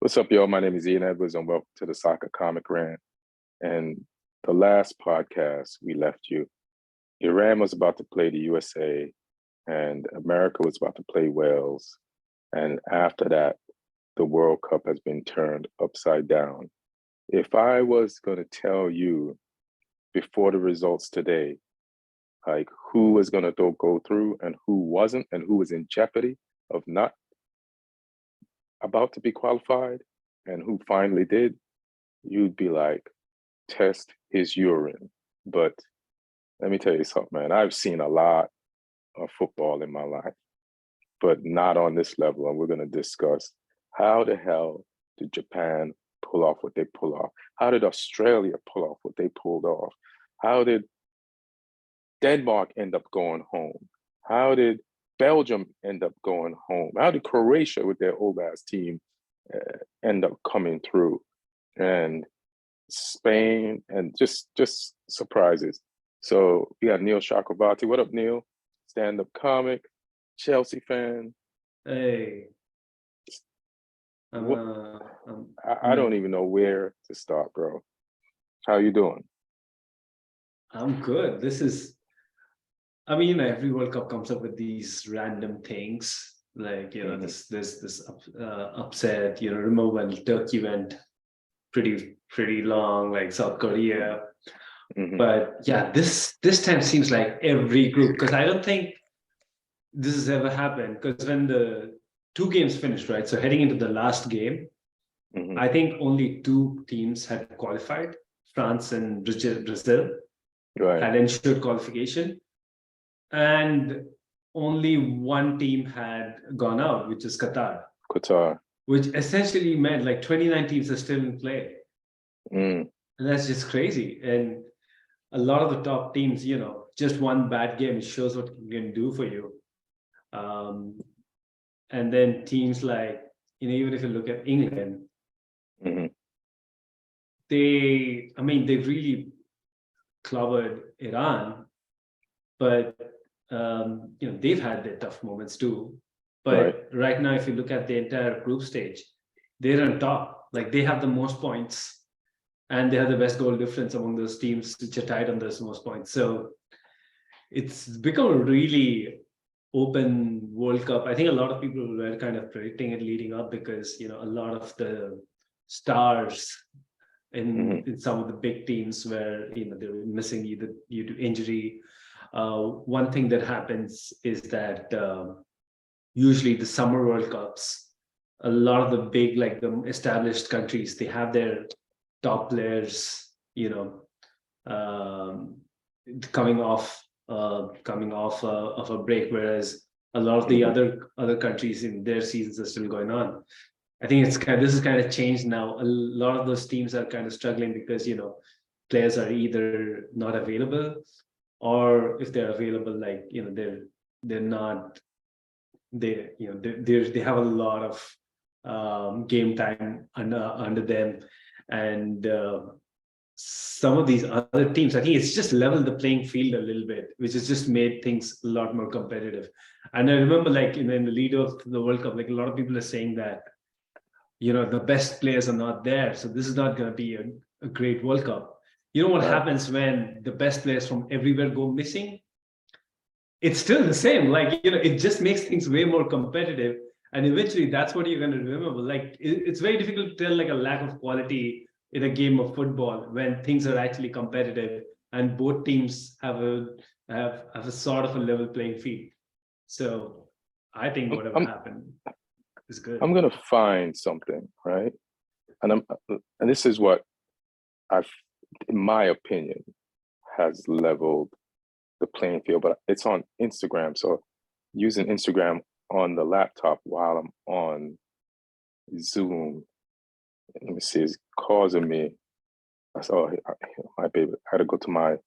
What's up, y'all? My name is Ian Edwards, and welcome to the Soccer Comic Rant. And the last podcast, we left you. Iran was about to play the USA, and America was about to play Wales. And after that, the World Cup has been turned upside down. If I was going to tell you before the results today, like who was going to go through and who wasn't, and who was in jeopardy of not about to be qualified and who finally did, you'd be like, test his urine. But let me tell you something, man. I've seen a lot of football in my life, but not on this level. And we're going to discuss how the hell did Japan pull off what they pull off? How did Australia pull off what they pulled off? How did Denmark end up going home? How did Belgium end up going home? How did Croatia with their old ass team end up coming through? And Spain, and just surprises. So we got Neil Chakravarty. What up, Neil? Stand-up comic, Chelsea fan. Hey. I don't even know where to start, bro. How you doing? I'm good. Every World Cup comes up with these random things. Like, this upset, remember when Turkey went pretty long, like South Korea. But yeah, this time seems like every group, because I don't think this has ever happened, because when the two games finished, right? So heading into the last game, I think only two teams had qualified. France and Brazil had ensured qualification. And only one team had gone out, which is Qatar. Which essentially meant like 29 teams are still in play. And that's just crazy. And a lot of the top teams, just one bad game shows what it can do for you. And then teams like, even if you look at England, they really clobbered Iran, but they've had their tough moments too. But right now, if you look at the entire group stage, they're on top. Like, they have the most points, and they have the best goal difference among those teams which are tied on those most points. So it's become a really open World Cup. I think a lot of people were kind of predicting it leading up, because a lot of the stars in some of the big teams were they were missing either due to injury. One thing that happens is that usually the summer World Cups, a lot of the big, like the established countries, they have their top players, coming off of a break, whereas a lot of the other countries in their seasons are still going on. I think this is kind of changed now. A lot of those teams are kind of struggling because players are either not available, or if they're available, like they're not. They have a lot of game time under them, and some of these other teams, I think it's just leveled the playing field a little bit, which has just made things a lot more competitive. And I remember, like in the lead of the World Cup, like a lot of people are saying that the best players are not there, so this is not going to be a great World Cup. What happens when the best players from everywhere go missing? It's still the same. Like, it just makes things way more competitive. And eventually that's what you're going to remember. Like, it's very difficult to tell like a lack of quality in a game of football when things are actually competitive and both teams have a sort of a level playing field. So I think whatever happened is good. I'm going to find something, right? And this is what in my opinion, has leveled the playing field, but it's on Instagram. So using Instagram on the laptop while I'm on Zoom, let me see, it's causing me. I saw my baby. I had to go to my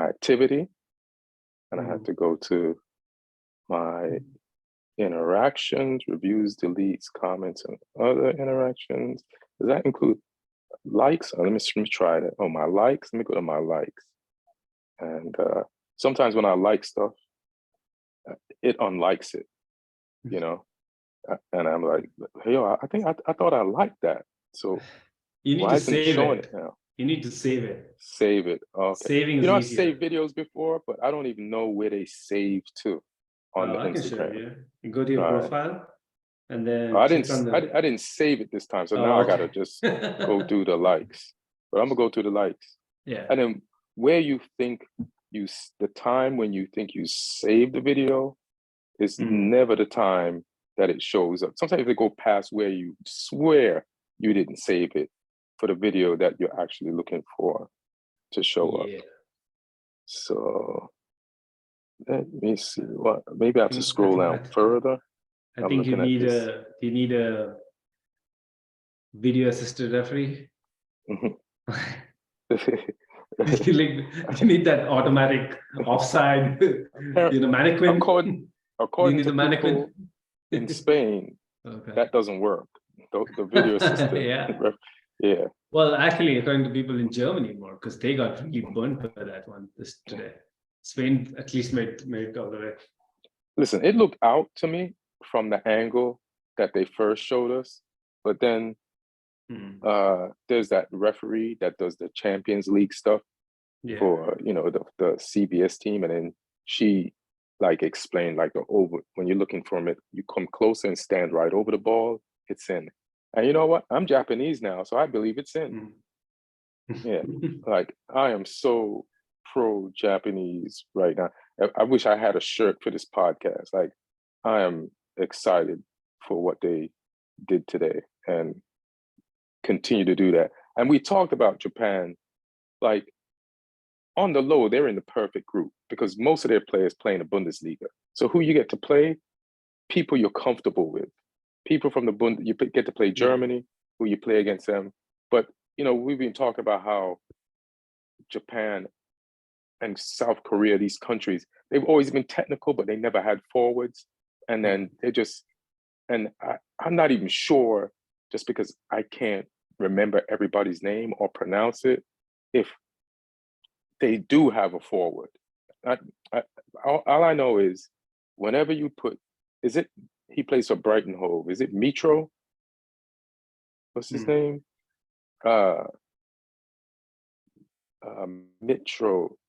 activity, and I had to go to my interactions, reviews, deletes, comments, and other interactions. Does that include likes? Let me try that. Oh, my likes. Let me go to my likes. And sometimes when I like stuff, it unlikes it, And I'm like, hey, yo, I think I thought I liked that. So You need why to isn't it save showing it it. now? You need to save it. Save it. Okay. Saving You is know, I've easier. saved videos before, but I don't even know where they save to on the I can show Instagram. you. You go to your All right. profile and then click on the. I didn't save it this time. So now Oh, I gotta okay. just go through the likes. But I'm gonna go through the likes. Yeah. And then where you think the time when you think you saved the video is never the time that it shows up. Sometimes they go past where you swear you didn't save it for the video that you're actually looking for to show up. Yeah. So let me see. What maybe I have to think scroll down further. I I'm think looking at this. you need a video assisted referee. You need that automatic offside, mannequin. You According need to the mannequin. people in Spain, Okay. that doesn't work. The video assistant. Yeah. Yeah. Well, actually, according to people in Germany more, because they got really burnt by that one today. Spain at least made it all the way. Listen, it looked out to me from the angle that they first showed us, but then there's that referee that does the Champions League stuff for the CBS team, and then she like explained like when you're looking for it, you come closer and stand right over the ball, it's in. And you know what? I'm Japanese now, so I believe it's in. Yeah, like I am so pro Japanese right now. I wish I had a shirt for this podcast. Like I am excited for what they did today and continue to do that. And we talked about Japan, like on the low, they're in the perfect group because most of their players play in the Bundesliga. So who you get to play? People you're comfortable with. People from the you get to play Germany, who you play against them. But we've been talking about how Japan and South Korea, these countries, they've always been technical, but they never had forwards. And then I'm not even sure, just because I can't remember everybody's name or pronounce it, if they do have a forward. All I know is whenever you put, he plays for Brighton Hove. Is it Mitro? What's his name?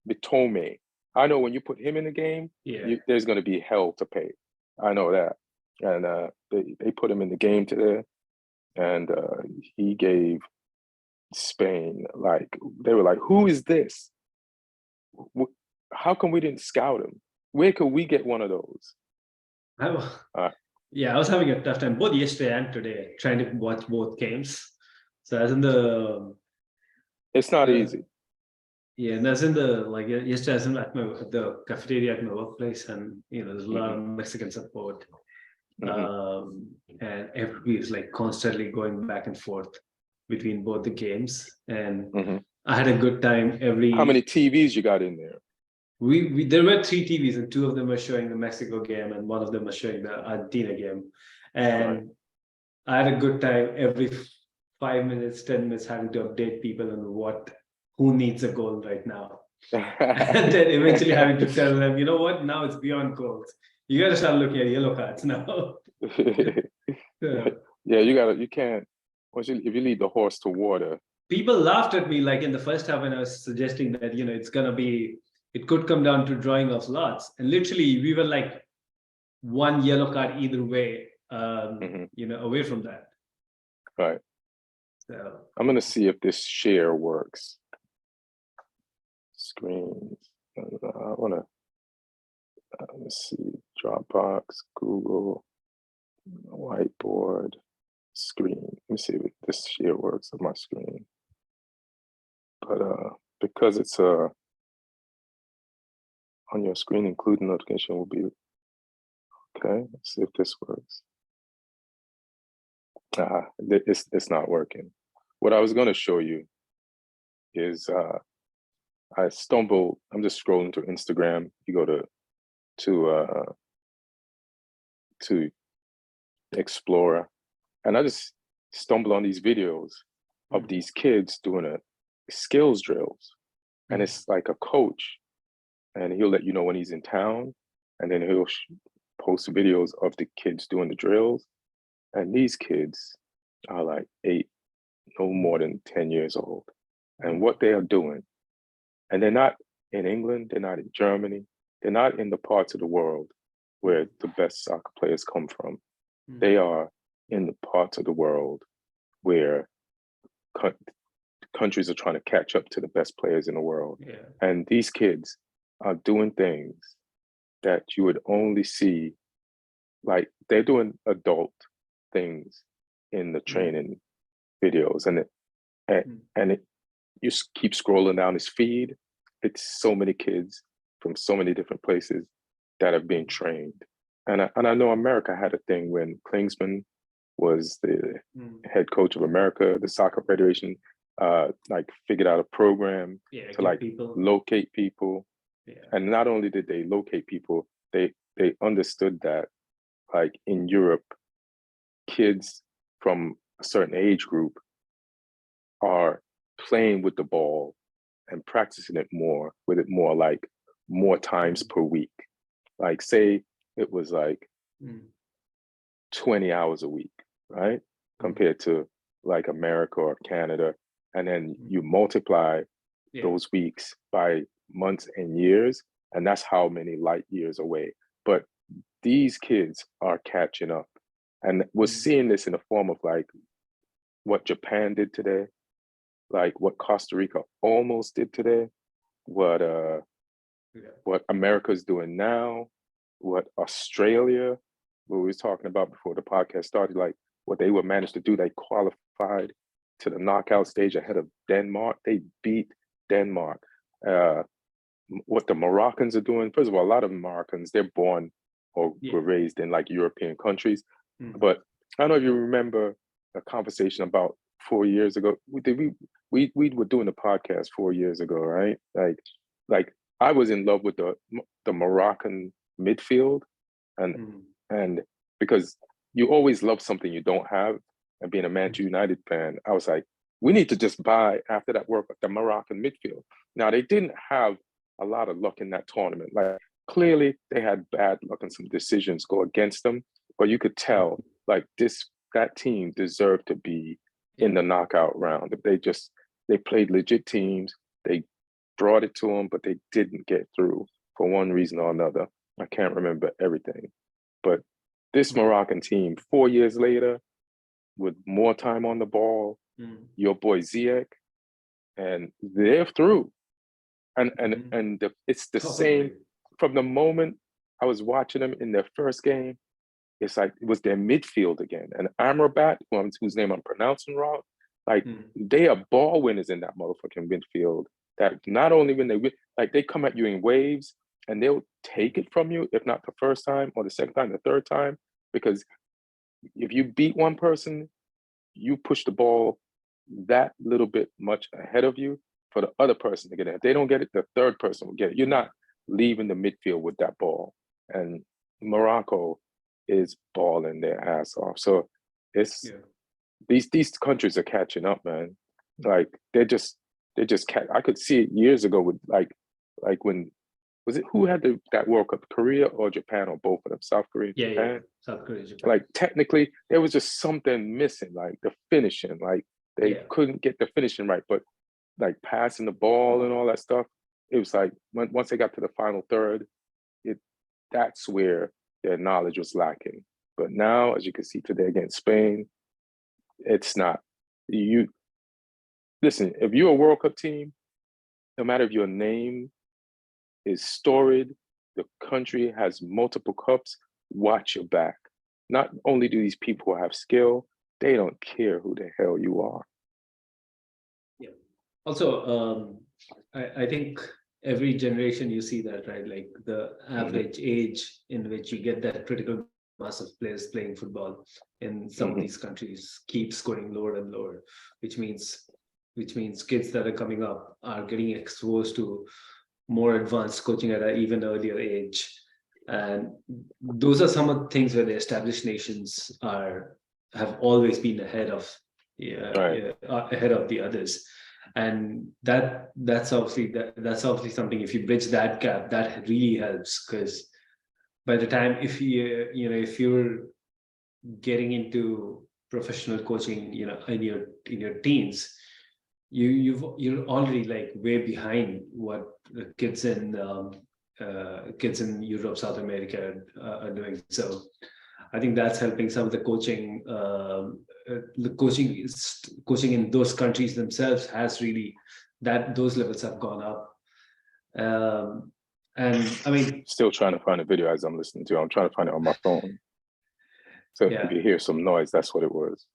Mitome. I know when you put him in the game, there's going to be hell to pay. I know that. And they put him in the game today, and he gave Spain, like, they were like, who is this? How come we didn't scout him? Where could we get one of those? I was having a tough time both yesterday and today trying to watch both games. So as in it's not easy. Yeah, and as in yesterday, as in at the cafeteria at my workplace, and there's a lot of Mexican support, and everybody's like constantly going back and forth between both the games, and I had a good time. How many TVs you got in there? There were 3 TVs, and 2 of them were showing the Mexico game, and 1 of them was showing the Argentina game, and I had a good time every 5 minutes, 10 minutes, having to update people on who needs a goal right now. And then eventually having to tell them, you know what, now it's beyond goals. You got to start looking at yellow cards now. Yeah, you can't, if you lead the horse to water. People laughed at me like in the first half when I was suggesting that, it could come down to drawing of lots. And literally we were like 1 yellow card either way, away from that. Right. So I'm going to see if this share works. Screens. I want to, let's see, Dropbox, Google, whiteboard, screen. Let me see if this share works on my screen. But because it's on your screen, including notification will be, okay, let's see if this works. It's not working. What I was going to show you is I'm just scrolling through Instagram. You go to Explorer, and I just stumble on these videos of these kids doing skills drills. And it's like a coach, and he'll let you know when he's in town, and then he'll post videos of the kids doing the drills. And these kids are like 8, no more than 10 years old. And what they are doing, and they're not in England, they're not in Germany, they're not in the parts of the world where the best soccer players come from. They are in the parts of the world where countries are trying to catch up to the best players in the world. Yeah. And these kids are doing things that you would only see, like they're doing adult things in the training videos. And you keep scrolling down his feed, it's so many kids from so many different places that are being trained. And I know America had a thing when Klinsmann was the head coach of America, the soccer federation, like figured out a program to like locate people. Yeah. And not only did they locate people, they understood that like in Europe, kids from a certain age group are playing with the ball and practicing it more with it more times per week. Like say it was like 20 hours a week, right? Compared to like America or Canada. And then you multiply those weeks by months and years, and that's how many light years away. But these kids are catching up. And we're seeing this in the form of like what Japan did today, like what Costa Rica almost did today, what America's doing now, what Australia, what we was talking about before the podcast started, like what they would manage to do. They qualified to the knockout stage ahead of Denmark. They beat Denmark. What the Moroccans are doing, first of all, a lot of Moroccans, they're born or were raised in like European countries. But I don't know if you remember a conversation about 4 years ago. We were doing a podcast 4 years ago, right? Like I was in love with the Moroccan midfield, and because you always love something you don't have, and being a Manchester United fan, I was like, we need to just buy after that World Cup the Moroccan midfield. Now they didn't have a lot of luck in that tournament. Like clearly they had bad luck and some decisions go against them, but you could tell like that team deserved to be in the knockout round. They played legit teams. They brought it to them, but they didn't get through for one reason or another. I can't remember everything, but this Moroccan team, 4 years later, with more time on the ball, your boy Ziyech, and they're through. It's the same from the moment I was watching them in their first game. It's like it was their midfield again. And Amrabat, whose name I'm pronouncing wrong, like they are ball winners in that motherfucking midfield. That not only when they win, like they come at you in waves and they'll take it from you, if not the first time or the second time, the third time, because if you beat one person, you push the ball that little bit much ahead of you for the other person to get it. If they don't get it, the third person will get it. You're not leaving the midfield with that ball. And Morocco is balling their ass off. So it's these countries are catching up, man. Like they're just I could see it years ago with like when was it who had that World Cup, Korea or Japan or both of them, South Korea, Japan? South Korea, Japan. Like technically there was just something missing, like the finishing, like they couldn't get the finishing right, but like passing the ball and all that stuff, it was like once they got to the final third, that's where their knowledge was lacking. But now, as you can see today against Spain, it's not. You listen, if you're a World Cup team, no matter if your name is storied, the country has multiple cups, watch your back. Not only do these people have skill, they don't care who the hell you are. Yeah. Also, I think every generation you see that, right? Like the average age in which you get that critical mass of players playing football in some of these countries keeps going lower and lower, which means kids that are coming up are getting exposed to more advanced coaching at an even earlier age. And those are some of the things where the established nations have always been ahead of the others. And that's obviously something, if you bridge that gap, that really helps, because by the time if you're getting into professional coaching, in your teens, you're already like way behind what the kids in Europe, South America are doing. So I think that's helping some of the coaching. The coaching in those countries themselves has really those levels have gone up. And I mean, Still trying to find a video as I'm listening to. I'm trying to find it on my phone. So if you hear some noise, that's what it was.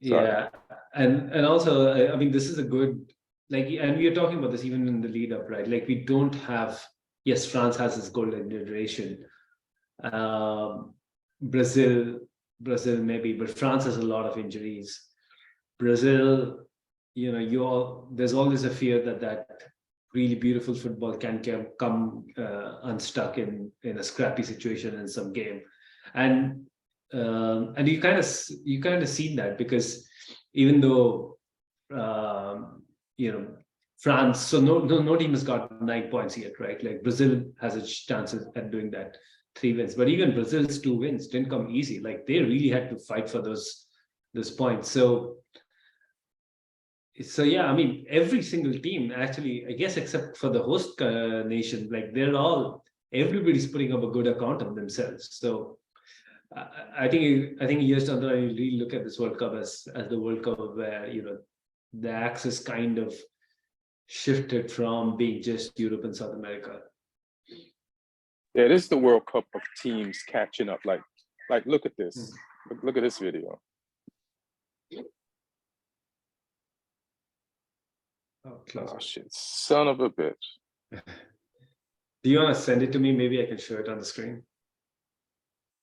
Sorry. Yeah, and also, I mean, this is a good, like, and we are talking about this even in the lead up, right? Like, we don't have, yes, France has this golden generation. Brazil maybe, but France has a lot of injuries. Brazil, there's always a fear that really beautiful football can come unstuck in a scrappy situation in some game, and you kind of seen that, because even though France, so no team has got 9 points yet, right? Like Brazil has a chance at doing that, 3 wins, but even Brazil's 2 wins didn't come easy. Like they really had to fight for those points. So yeah, I mean, every single team actually, I guess, except for the host nation, like everybody's putting up a good account of themselves. So I think years down the line, you really look at this World Cup as the World Cup where the axis kind of shifted from being just Europe and South America. Yeah, this is the World Cup of teams catching up. Like look at this. Look at this video. Oh shit, son of a bitch. Do you want to send it to me? Maybe I can show it on the screen.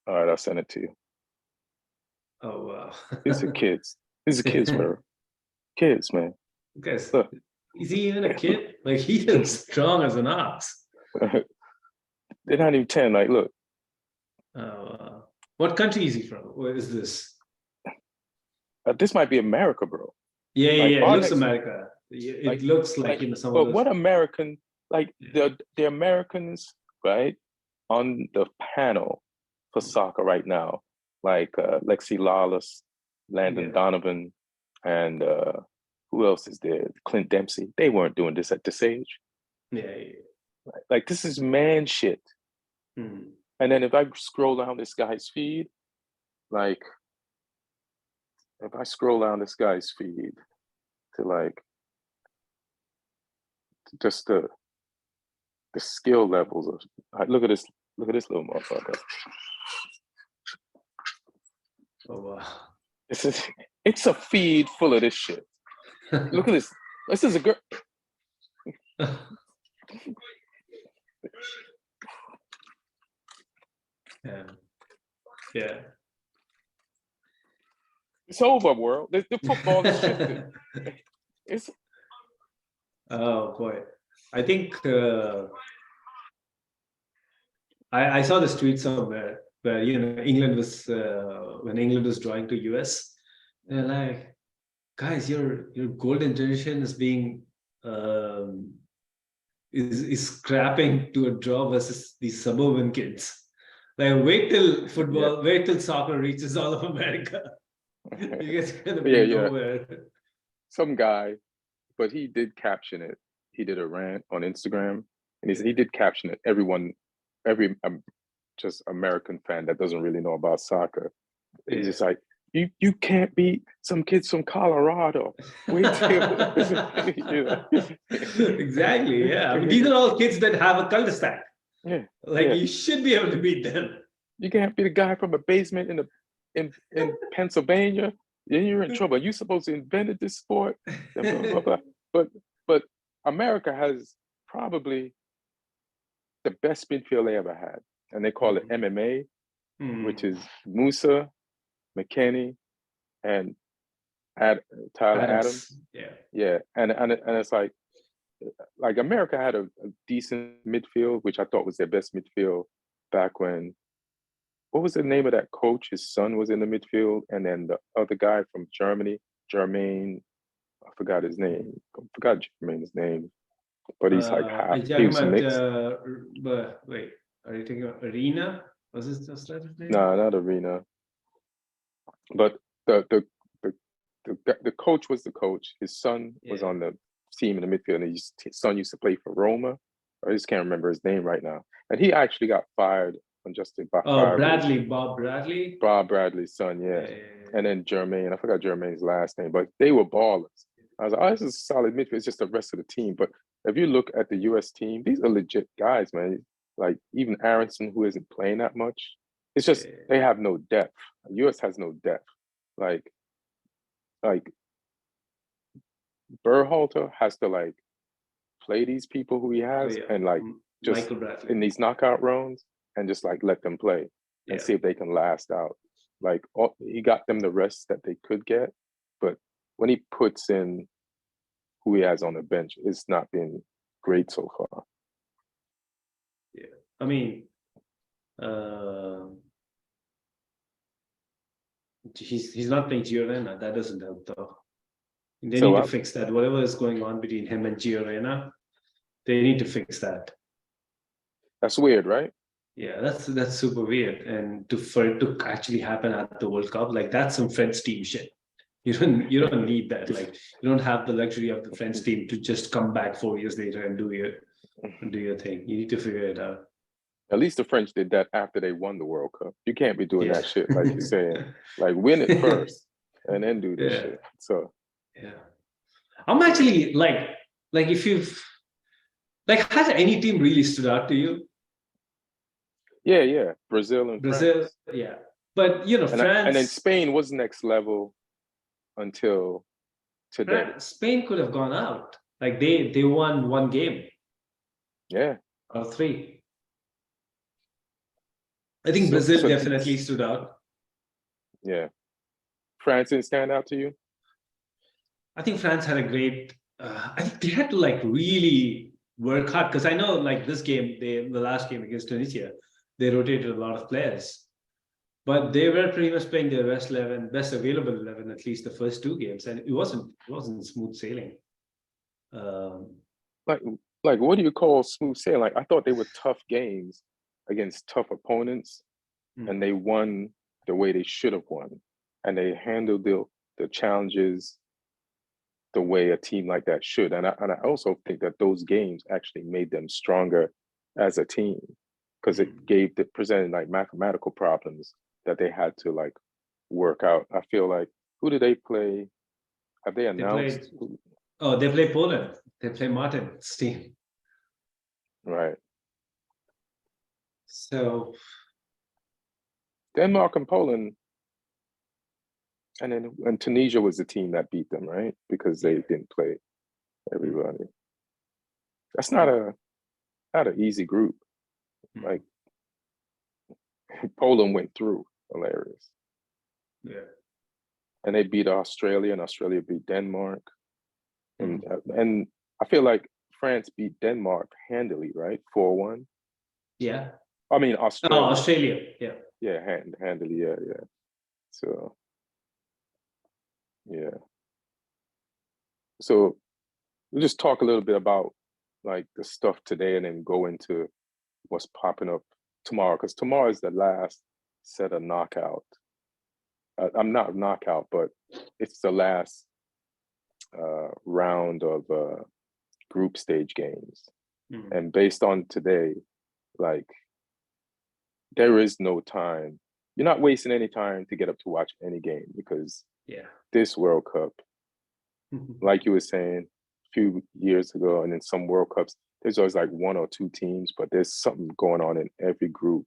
All right, I'll send it to you. Oh wow. These are kids. These are kids, bro. Kids, man. Guys, look. Is he even a kid? Like he looks strong as an ox. They're not even 10. Like, look. Oh, what country is he from? Where is this? This might be America, bro. Yeah, it looks America. It looks like some of those. What American, like the Americans, right, on the panel for soccer right now, like Lexi Lawless, Landon Donovan, and who else is there? Clint Dempsey. They weren't doing this at this age. Yeah. Like this is man shit. Hmm. And then if I scroll down this guy's feed, like if I scroll down this guy's feed to like just the skill levels of look at this little motherfucker. Oh wow. It's a feed full of this shit. Look at this. This is a girl. Yeah. It's over, world. The football is shifted. It's. Oh boy, I think I saw this tweet somewhere where England was when England was drawing to US, they're like, guys, your golden generation is being is scrapping to a draw versus these suburban kids. Like wait till football, wait till soccer reaches all of America. You guys gonna be nowhere. Some guy, but he did caption it. He did a rant on Instagram, and he did caption it. Every just American fan that doesn't really know about soccer, he's just like, you can't beat some kids from Colorado. Wait till Exactly. Yeah, I mean, these are all kids that have a cul-de-sac. Yeah, you should be able to beat them. You can't beat a guy from a basement in Pennsylvania. Then you're in trouble. You're supposed to invented this sport. Blah, blah, blah. But America has probably the best midfield they ever had, and they call it MMA, which is Musa, McKennie, and Tyler Adams. Yeah, and it's like America had a decent midfield, which I thought was their best midfield back when. What was the name of that coach? His son was in the midfield, and then the other guy from Germany, Jermaine, I forgot his name. Jermaine's name, but he's like half. He was mixed. Wait, are you thinking of Arena? Was this just that his name? No, not Arena. But the coach was the coach. His son was Yeah. on the team in the midfield, and his son used to play for Roma. I just can't remember his name right now. And he actually got fired, unjusted by fired. Bob Bradley. Bob Bradley's son, yeah. Yeah. And then Jermaine, I forgot Jermaine's last name, but they were ballers. I was like, oh, this is a solid midfield. It's just the rest of the team. But if you look at the US team, these are legit guys, man. Like even Aronson, who isn't playing that much. It's just they have no depth. The US has no depth. Like Berhalter has to like play these people who he has and like just in these knockout rounds and just like let them play and see if they can last out. Like he got them the rest that they could get, but when he puts in who he has on the bench, it's not been great so far. Yeah, I mean, he's not playing Giorena. That doesn't help though. They need to fix that. Whatever is going on between him and Giorena, they need to fix that. That's weird, right? Yeah, that's super weird. And for it to actually happen at the World Cup, like that's some French team shit. You don't need that. Like you don't have the luxury of the French team to just come back 4 years later and do your thing. You need to figure it out. At least the French did that after they won the World Cup. You can't be doing that shit like you're saying. Like win it first and then do this shit. So yeah, I'm actually like if you've like has any team really stood out to you? Yeah. Brazil and France. Yeah. But you know, France and then Spain was next level until today. Spain could have gone out. Like they won one game. Yeah. Or three. I think Brazil definitely stood out. Yeah. France didn't stand out to you? I think France had a great I think they had to like really work hard because I know like this game, the last game against Tunisia, they rotated a lot of players. But they were pretty much playing their best available 11, at least the first two games, and it wasn't smooth sailing. Like what do you call smooth sailing? Like I thought they were tough games against tough opponents, and they won the way they should have won, and they handled the challenges the way a team like that should. And I also think that those games actually made them stronger as a team because it presented like mathematical problems that they had to like work out. I feel like who do they play? Have they announced? They play Poland. They play Martin's team. Right. So Denmark and Poland, and Tunisia was the team that beat them, right? Because they didn't play everybody. That's not an easy group. Like Poland went through, hilarious. Yeah. And they beat Australia, and Australia beat Denmark. And I feel like France beat Denmark handily, right? 4-1. Yeah. I mean Australia. Oh, Australia. Yeah. Yeah, handily. Yeah. So yeah. So we'll just talk a little bit about like the stuff today, and then go into what's popping up tomorrow, because tomorrow is the last set of knockout. I'm not knockout, but it's the last round of group stage games. And based on today, like there is no time. You're not wasting any time to get up to watch any game, because this World Cup, like you were saying a few years ago, and in some World Cups, there's always like one or two teams, but there's something going on in every group.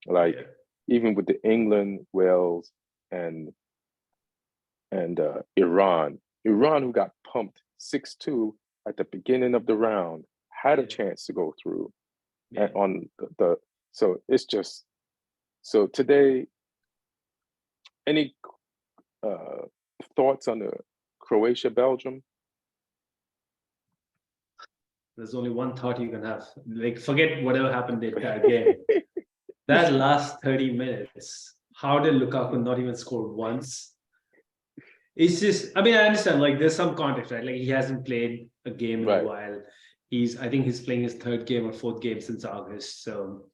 Like even with the England, Wales, and Iran, who got pumped 6-2 at the beginning of the round, had a chance to go through. And on so it's just, so today, any thoughts on the Croatia-Belgium? There's only one thought you can have. Like, forget whatever happened in that game. That last 30 minutes, how did Lukaku not even score once? It's just, I mean, I understand, like, there's some context, right? Like, he hasn't played a game in a while. I think he's playing his third game or fourth game since August. So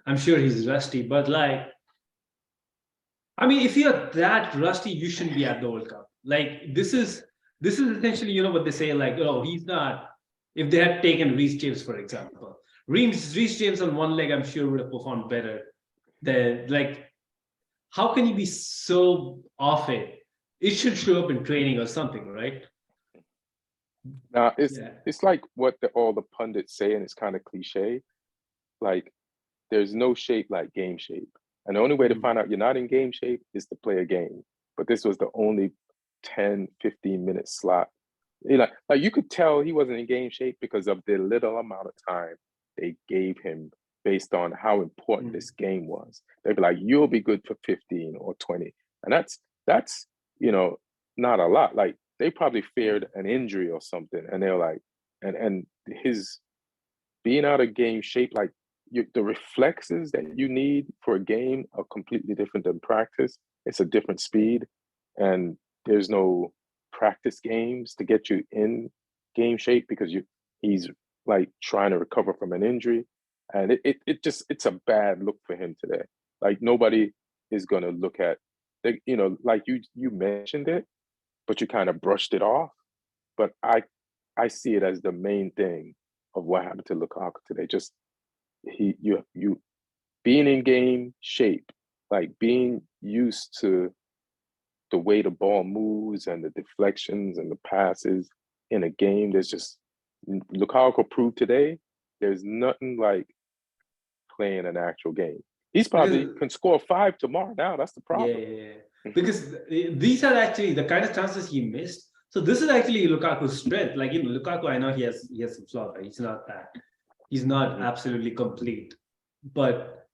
I'm sure he's rusty, but like, I mean, if you're that rusty, you shouldn't be at the World Cup. Like this is essentially, you know what they say, like, oh, he's not. If they had taken Reece James, for example, Reece James on one leg, I'm sure would have performed better. Than like, how can you be so off it? It should show up in training or something, right? Now Yeah. it's like what all the pundits say, and it's kind of cliche. Like there's no shape like game shape. And the only way to Mm. find out you're not in game shape is to play a game. But this was the only 10, 15-minute slot. Like you could tell he wasn't in game shape because of the little amount of time they gave him based on how important Mm. this game was. They'd be like, you'll be good for 15 or 20. And that's you know, not a lot. Like they probably feared an injury or something. And they're like, and his being out of game shape, like the reflexes that you need for a game are completely different than practice. It's a different speed, and there's no practice games to get you in game shape because he's like trying to recover from an injury, and it's a bad look for him today. Like nobody is gonna look at, like you mentioned it, but you kind of brushed it off. But I see it as the main thing of what happened to Lukaku today. Just you being in game shape, like being used to the way the ball moves and the deflections and the passes in a game. There's just Lukaku proved today. There's nothing like playing an actual game. He's probably Because can score 5 tomorrow. Now that's the yeah, problem. yeah, yeah. Because these are actually the kind of chances he missed. So this is actually Lukaku's strength. Like, you know, Lukaku, I know he has some flaws. Right? He's not that. He's not Mhm. absolutely complete. But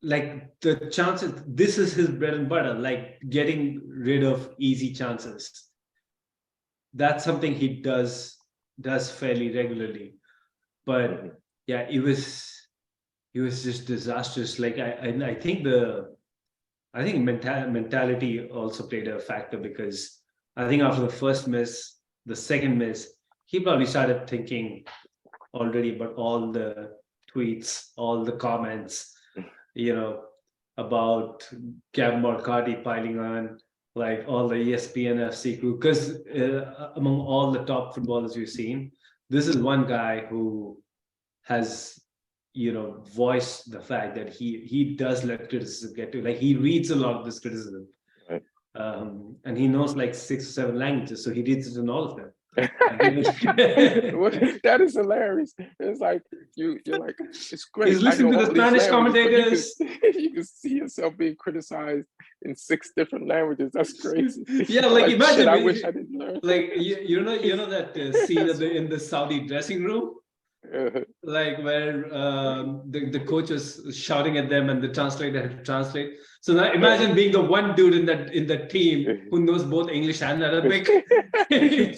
like the chances, this is his bread and butter. Like getting rid of easy chances. That's something he does fairly regularly. Mhm. But yeah, it was just disastrous. Like I think mentality also played a factor because I think after the first miss, the second miss, he probably started thinking already about all the tweets, all the comments, you know, about Gavin Morcarty piling on, like all the ESPN FC crew. Because among all the top footballers we've seen, this is one guy who has voiced the fact that he does let criticism get to, like, he reads a lot of this criticism, Right. and he knows like 6 or 7 languages, so he reads it in all of them. That is hilarious. It's like you're like, it's great. He's I listening know to the all these Spanish languages, but you can commentators. you can see yourself being criticized in 6 different languages. That's crazy. Yeah, like Like shit, imagine I wish I didn't learn. like you know that scene That's in the Saudi dressing room, funny. like where the coach was shouting at them and the translator had to translate. So now imagine being the one dude in the team who knows both English and Arabic.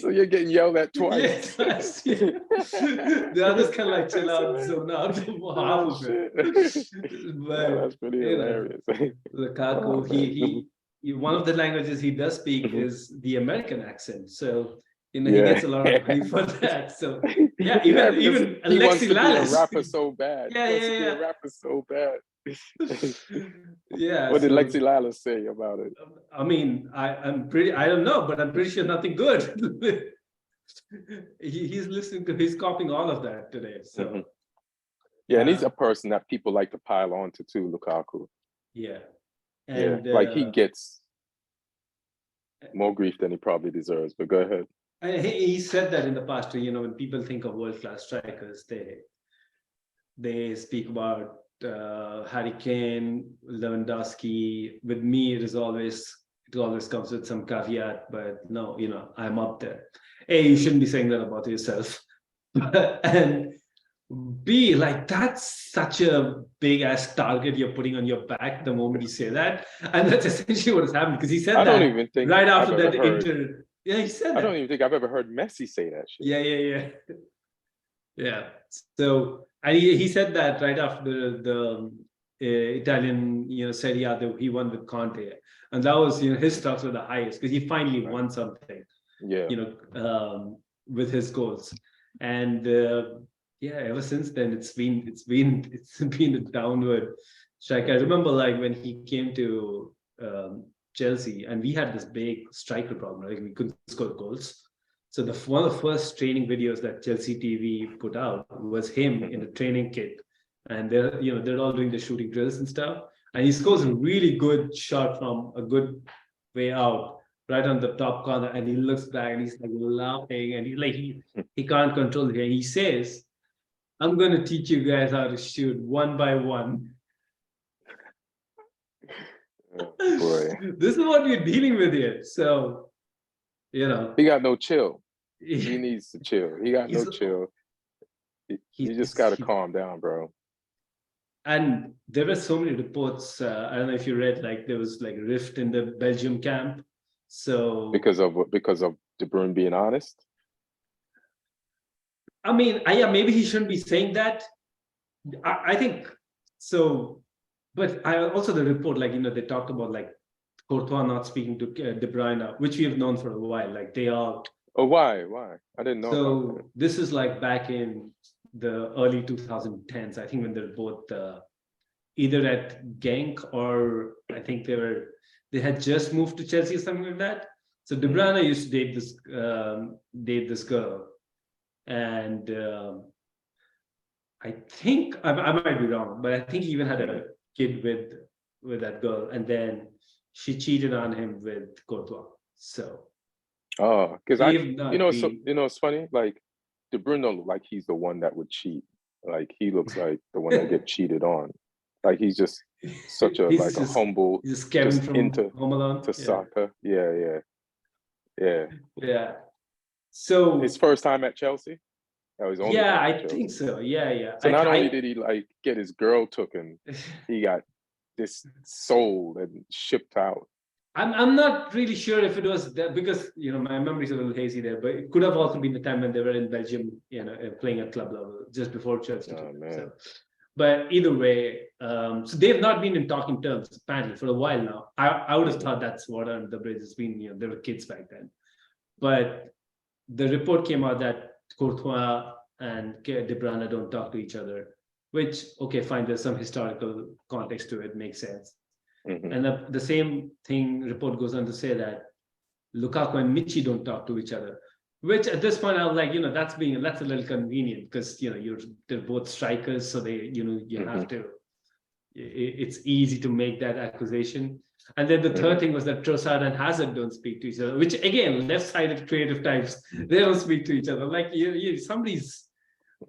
So you're getting yelled at twice. Yes, the others can like chill That's out, hilarious. zone out for half Oh of it. shit. Oh, But that's pretty you know, hilarious. Oh Lukaku, man. one of the languages he does speak is the American accent. So he Yeah. gets a lot of grief for that. So yeah, Yeah, because even he wants Alexi to be a Lalas. rapper so bad. Yeah, He wants to be a yeah, rapper so bad. yeah. Yeah. What did So Lexi Lala say about it? I mean, I don't know, but I'm pretty sure nothing good. He's copying all of that today. Hmm. So Yeah, and he's yeah, a person that people like to pile on to too, Lukaku. yeah. Yeah, And like he gets more grief than he probably deserves. But go ahead. he said that in the past, when people think of world-class strikers, they speak about Harry Kane, Lewandowski. With me, it always comes with some caveat, but no, I'm up there. A, you shouldn't be saying that about yourself. And B, like that's such a big ass target you're putting on your back the moment you say that. And that's essentially what has happened because he I said don't that even think right I've after ever that heard. inter. Yeah, he said I don't that. even think I've ever heard Messi say that shit. Yeah. Yeah. So, and he said that right after the Italian, Serie A that he won with Conte, and that was, his stocks were the highest because he finally Right. won something, Yeah. with his goals, and yeah, ever since then it's been a downward striker. I remember like when he came to Chelsea, and we had this big striker problem. Like we couldn't score goals. So one of the first training videos that Chelsea TV put out was him in a training kit, and they're all doing the shooting drills and stuff. And he scores a really good shot from a good way out, right on the top corner, and he looks back and he's like laughing, and he can't control it. And he says, "I'm going to teach you guys how to shoot one by one." Oh, boy. This is what we're dealing with here. So, he got no chill. He needs to chill. He got no chill. You just got to calm down, bro. And there were so many reports. I don't know if you read, like there was like rift in the Belgium camp. So because of De Bruyne being honest. I mean, yeah, maybe he shouldn't be saying that. I think so. But I also the report, like they talked about like Courtois not speaking to De Bruyne, which we have known for a while. Like they are. Oh, why? Why? I didn't know. So this is like back in the early 2010s, I think, when they're both either at Genk or I think they had just moved to Chelsea or something like that. So De Bruyne used to date this girl, and I think I might be wrong, but I think he even had a kid with that girl, and then she cheated on him with Courtois. So. Oh, because it's funny. Like De Bruyne don't look like he's the one that would cheat. Like he looks like the one that get cheated on. Like he's just such a a humble, just Kevin from into Home Alone. soccer. Yeah. So his first time at Chelsea. That was only. Yeah, I think so. Yeah. So not only did he like get his girl taken, he got this sold and shipped out. I'm not really sure if it was that, because my memory is a little hazy there, but it could have also been the time when they were in Belgium, playing at club level just before Chelsea. So, but either way, so they've not been in talking terms apparently for a while now. I would have thought that's what under the bridge has been. They were kids back then, but the report came out that Courtois and De Bruyne don't talk to each other, which, okay, fine, there's some historical context to it, makes sense. And the same thing report goes on to say that Lukaku and Michi don't talk to each other, which at this point I was like, that's a little convenient, because they're both strikers, so they you have to. It's easy to make that accusation. And then the third thing was that Trossard and Hazard don't speak to each other, which again, left-sided creative types, they don't speak to each other. Like somebody's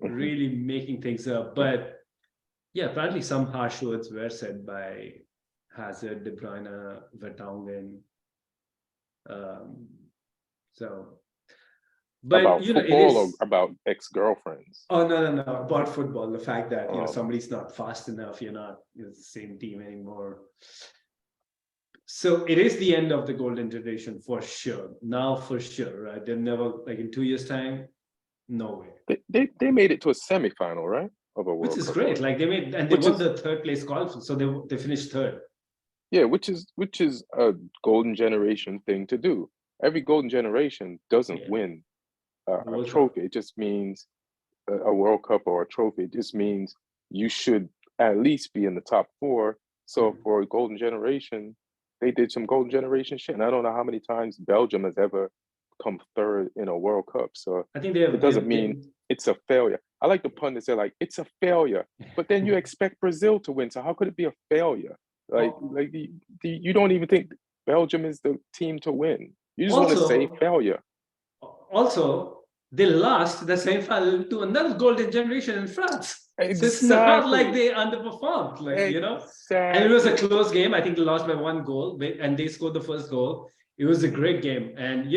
really making things up. But yeah, apparently some harsh words were said by Hazard, De Bruyne, Vertonghen. But about football or about ex-girlfriends? Oh no, about football. The fact that somebody's not fast enough, you're not the same team anymore. So it is the end of the golden generation for sure. Now for sure, right? They're never, like in 2 years' time, no way. They made it to a semifinal, right? Of a World Cup. Which is great. Like they won the third place qualifier, so they finished third. Yeah, which is a golden generation thing to do. Every golden generation doesn't win a trophy. It just means a World Cup or a trophy. It just means you should at least be in the top 4. So for a golden generation, they did some golden generation shit. And I don't know how many times Belgium has ever come third in a World Cup. So I think it doesn't mean it's a failure. I like the pun that say like it's a failure, but then you expect Brazil to win. So how could it be a failure? Like you don't even think Belgium is the team to win. You just want to say failure. Also, they lost the semi-final to another golden generation in France. Exactly. So it's not like they underperformed, and it was a close game. I think they lost by 1 goal, and they scored the first goal. It was a great game, and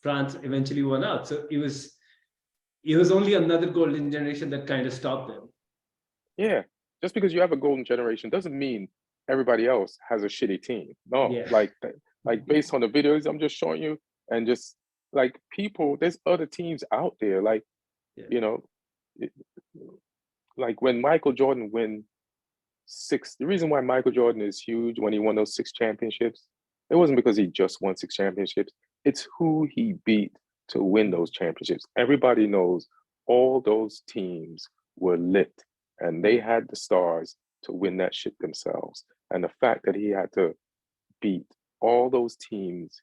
France eventually won out. So it was only another golden generation that kind of stopped them. Yeah, just because you have a golden generation doesn't mean everybody else has a shitty team. No, like based on the videos I'm just showing you, and just like people, there's other teams out there. Like like when Michael Jordan win 6, the reason why Michael Jordan is huge when he won those 6 championships, it wasn't because he just won 6 championships. It's who he beat to win those championships. Everybody knows all those teams were lit, and they had the stars to win that shit themselves. And the fact that he had to beat all those teams,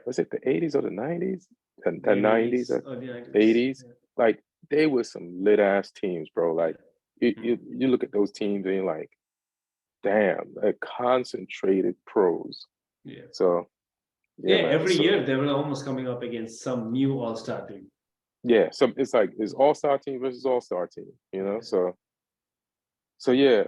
was it the 80s or the 90s? The 90s, or the 90s. 80s? Yeah. Like, they were some lit ass teams, bro. Like, you look at those teams and you're like, damn, like concentrated pros. Yeah. So, Yeah, man. every So, year they were almost coming up against some new all-star team. yeah, so it's like it's all-star team versus all-star team, you know? Yeah. So yeah,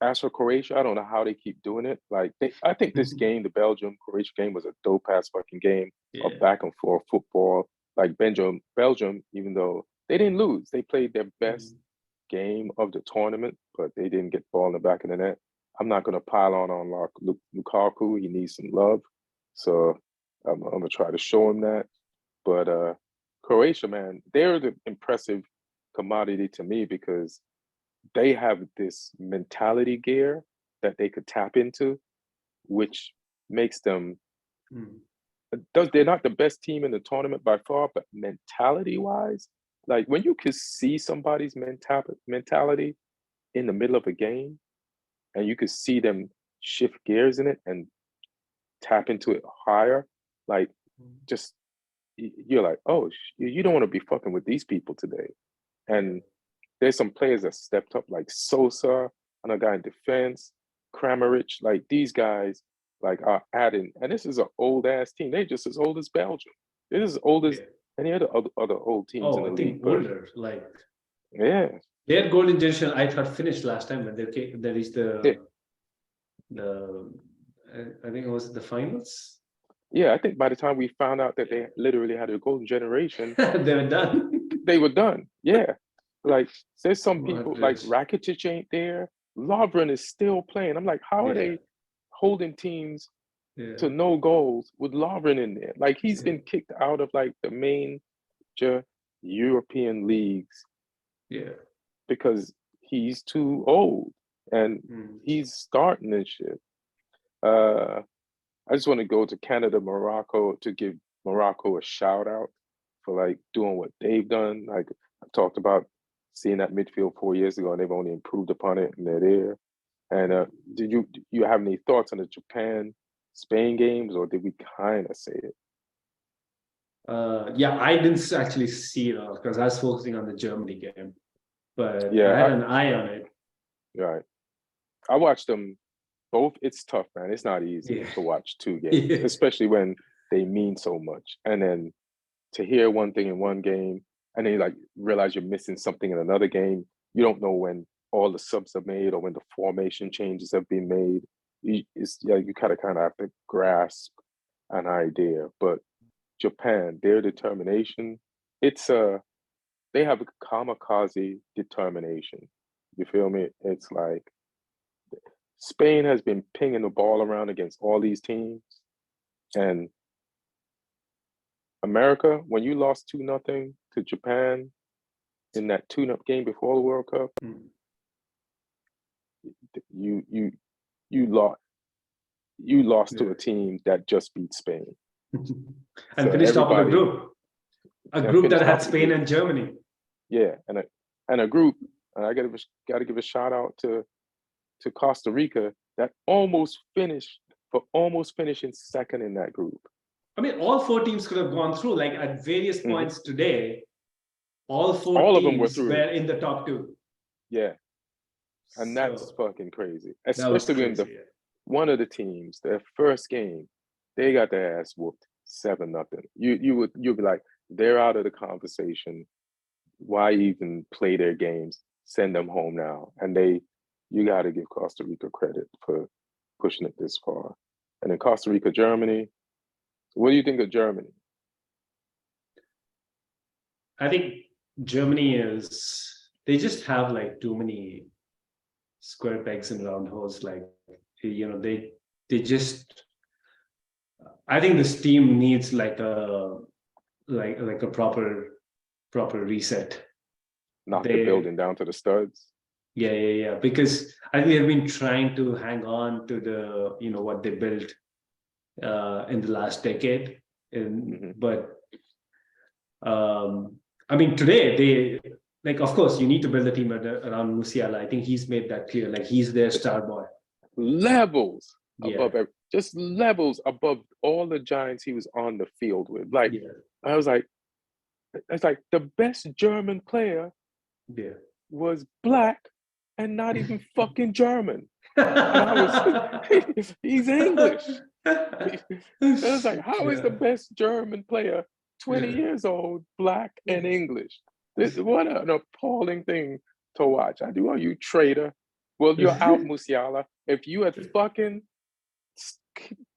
as for Croatia, I don't know how they keep doing it. Like I think this game, the Belgium-Croatia game, was a dope ass fucking game of back and forth football. Like Belgium, even though they didn't lose, they played their best game of the tournament, but they didn't get the ball in the back of the net. I'm not gonna pile on Lukaku. He needs some love, so I'm gonna try to show him that. But Croatia, man, they're the impressive commodity to me because they have this mentality gear that they could tap into, which makes them. They're not the best team in the tournament by far, but mentality-wise, like when you could see somebody's mentality in the middle of a game, and you could see them shift gears in it and tap into it higher, like just you're like, oh, you don't want to be fucking with these people today. And there's some players that stepped up, like Sosa, and a guy in defense, Kramaric. Like these guys, like are adding. And this is an old ass team. They're just as old as Belgium. They're as old as any other old teams in the I league. think older. Like yeah, their golden generation, I thought finished last time when they reached the I think it was the finals. Yeah, I think by the time we found out that they literally had a golden generation, they were done. They were done. Yeah. Like there's some people like Modric. Rakitic ain't there. Lovren is still playing. I'm like, how are they holding teams to no goals with Lovren in there? Like he's been kicked out of like the major European leagues. Yeah. Because he's too old and he's starting and shit. I just want to go to Canada, Morocco to give Morocco a shout out for like doing what they've done. Like I talked about seeing that midfield 4 years ago, and they've only improved upon it, and they're there. And did you have any thoughts on the Japan Spain games, or did we kind of say it? Yeah, I didn't actually see it all because I was focusing on the Germany game, but Yeah, I had an eye on it. Right. I watched them both. It's tough, man. It's not easy to watch two games, especially when they mean so much. And then to hear one thing in one game and then you like realize you're missing something in another game. You don't know when all the subs are made or when the formation changes have been made. You kind of have to grasp an idea. But Japan, their determination, they have a kamikaze determination. You feel me? It's like Spain has been pinging the ball around against all these teams, and America, when you lost 2-0 to Japan in that tune-up game before the World Cup, you lost to a team that just beat Spain. And so finished top of the group. A group that had Spain and Germany. Yeah, and a group, and I gotta give a shout out to Costa Rica that almost finishing second in that group. I mean, all four teams could have gone through. Like at various points today, all four all teams of them were through. Were in the top two. Yeah, and that's fucking crazy. Especially when one of the teams, their first game, they got their ass whooped 7-0. You'd be like, they're out of the conversation. Why even play their games? Send them home now. And you got to give Costa Rica credit for pushing it this far. And then Costa Rica, Germany. What do you think of Germany? I think Germany they just have like too many square pegs in round holes. Like, they just, I think this team needs like a proper reset. Knock the building down to the studs. Yeah. Because I think they've been trying to hang on to the, what they built in the last decade. But I mean, today like, of course, you need to build a team around Musiala. I think he's made that clear. Like, he's their star boy. Levels Yeah. above just levels above all the giants he was on the field with. Like, Yeah. I was like, it's like the best German player Yeah. was black and not even fucking German. And I was, he's English. It was like, how is the best German player 20 years old, black and English? What an appalling thing to watch. I do, oh, you traitor. Well, you're out, Musiala. If you had fucking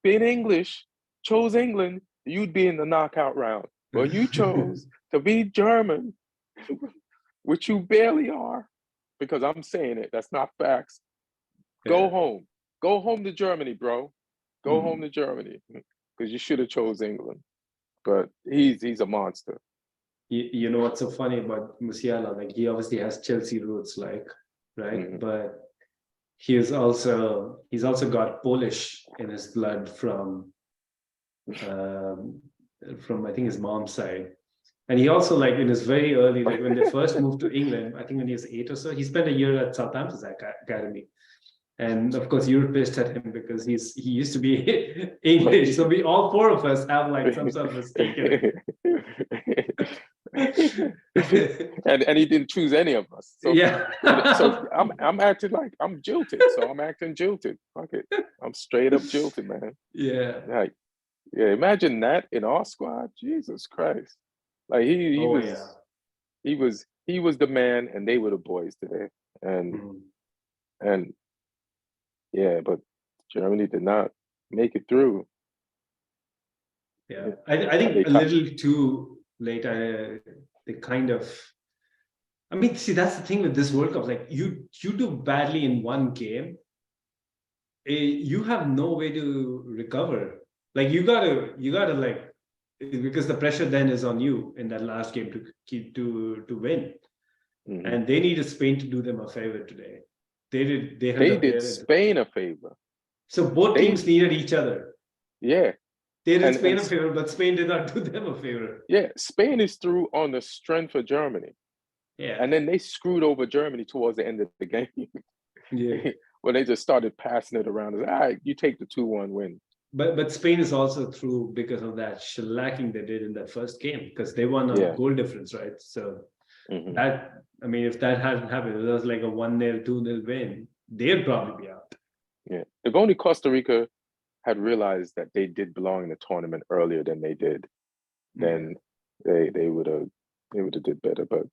been English, chose England, you'd be in the knockout round. Well, you chose to be German, which you barely are, because I'm saying it. That's not facts. Go home. Go home to Germany, bro. Go home to Germany, because you should have chose England. But he's a monster. You know what's so funny about Musiala? Like, he obviously has Chelsea roots, like, right? But he's also got Polish in his blood from I think his mom's side. And he also, like, in his very early, like when they first moved to England, I think when he was 8 or so, he spent a year at Southampton's academy. And of course, you were pissed at him because he used to be English. So we all four of us have like some sort of a stake in it. and he didn't choose any of us. So, yeah. So I'm acting like I'm jilted. So I'm acting jilted. Fuck it. I'm straight up jilted, man. Yeah. Like, yeah, imagine that in our squad. Jesus Christ. Like he was the man and they were the boys today. And yeah, but Germany did not make it through. Yeah, I think a little too late. They kind of, I mean, see, that's the thing with this World Cup. Like, you do badly in one game, you have no way to recover. Like, you gotta like, because the pressure then is on you in that last game to win. And they needed Spain to do them a favor today. They did Spain a favor. So both teams needed each other. Yeah. They did Spain a favor, but Spain did not do them a favor. Yeah, Spain is through on the strength of Germany. Yeah. And then they screwed over Germany towards the end of the game. Yeah. When they just started passing it around. All right, you take the 2-1 win. But Spain is also through because of that shellacking they did in that first game, because they won a goal difference, right? So that, I mean, if that hadn't happened, it was like a 1-0, 2-0 win, they'd probably be out. Yeah. If only Costa Rica had realized that they did belong in the tournament earlier than they did, then they would have did better. But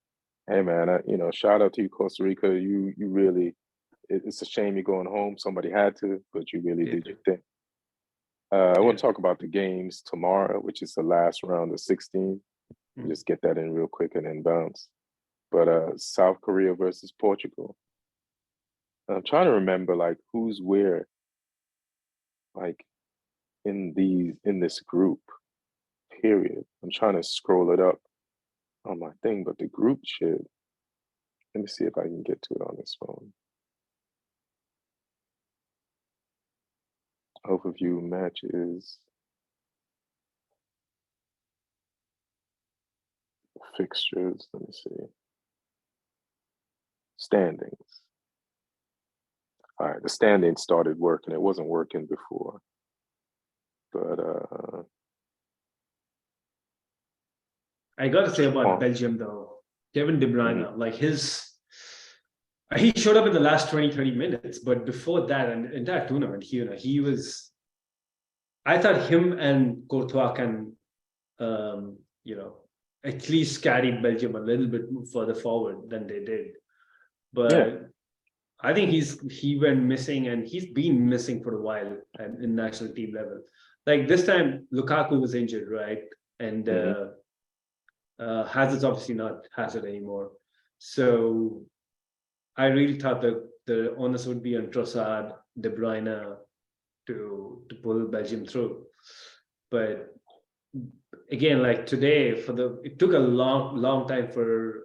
hey, man, shout out to you, Costa Rica. You really, it's a shame you're going home. Somebody had to, but you really did your thing. I want to talk about the games tomorrow, which is the last round of 16. Just get that in real quick and then bounce. But South Korea versus Portugal. I'm trying to remember like who's where, like in this group. Period. I'm trying to scroll it up on my thing, but the group shit. Let me see if I can get to it on this phone. Overview matches. Fixtures. Let me see. Standings. All right, the standings started working. It wasn't working before. But I gotta say about Belgium though, Kevin De Bruyne, like he showed up in the last 20-30 minutes, but before that, and entire tournament, he was, I thought him and Courtois can at least carry Belgium a little bit further forward than they did. But I think he went missing, and he's been missing for a while in national team level. Like this time, Lukaku was injured, right? And Hazard's obviously not Hazard anymore. So I really thought that the onus would be on Trossard, De Bruyne to pull Belgium through. But again, like today, it took a long time for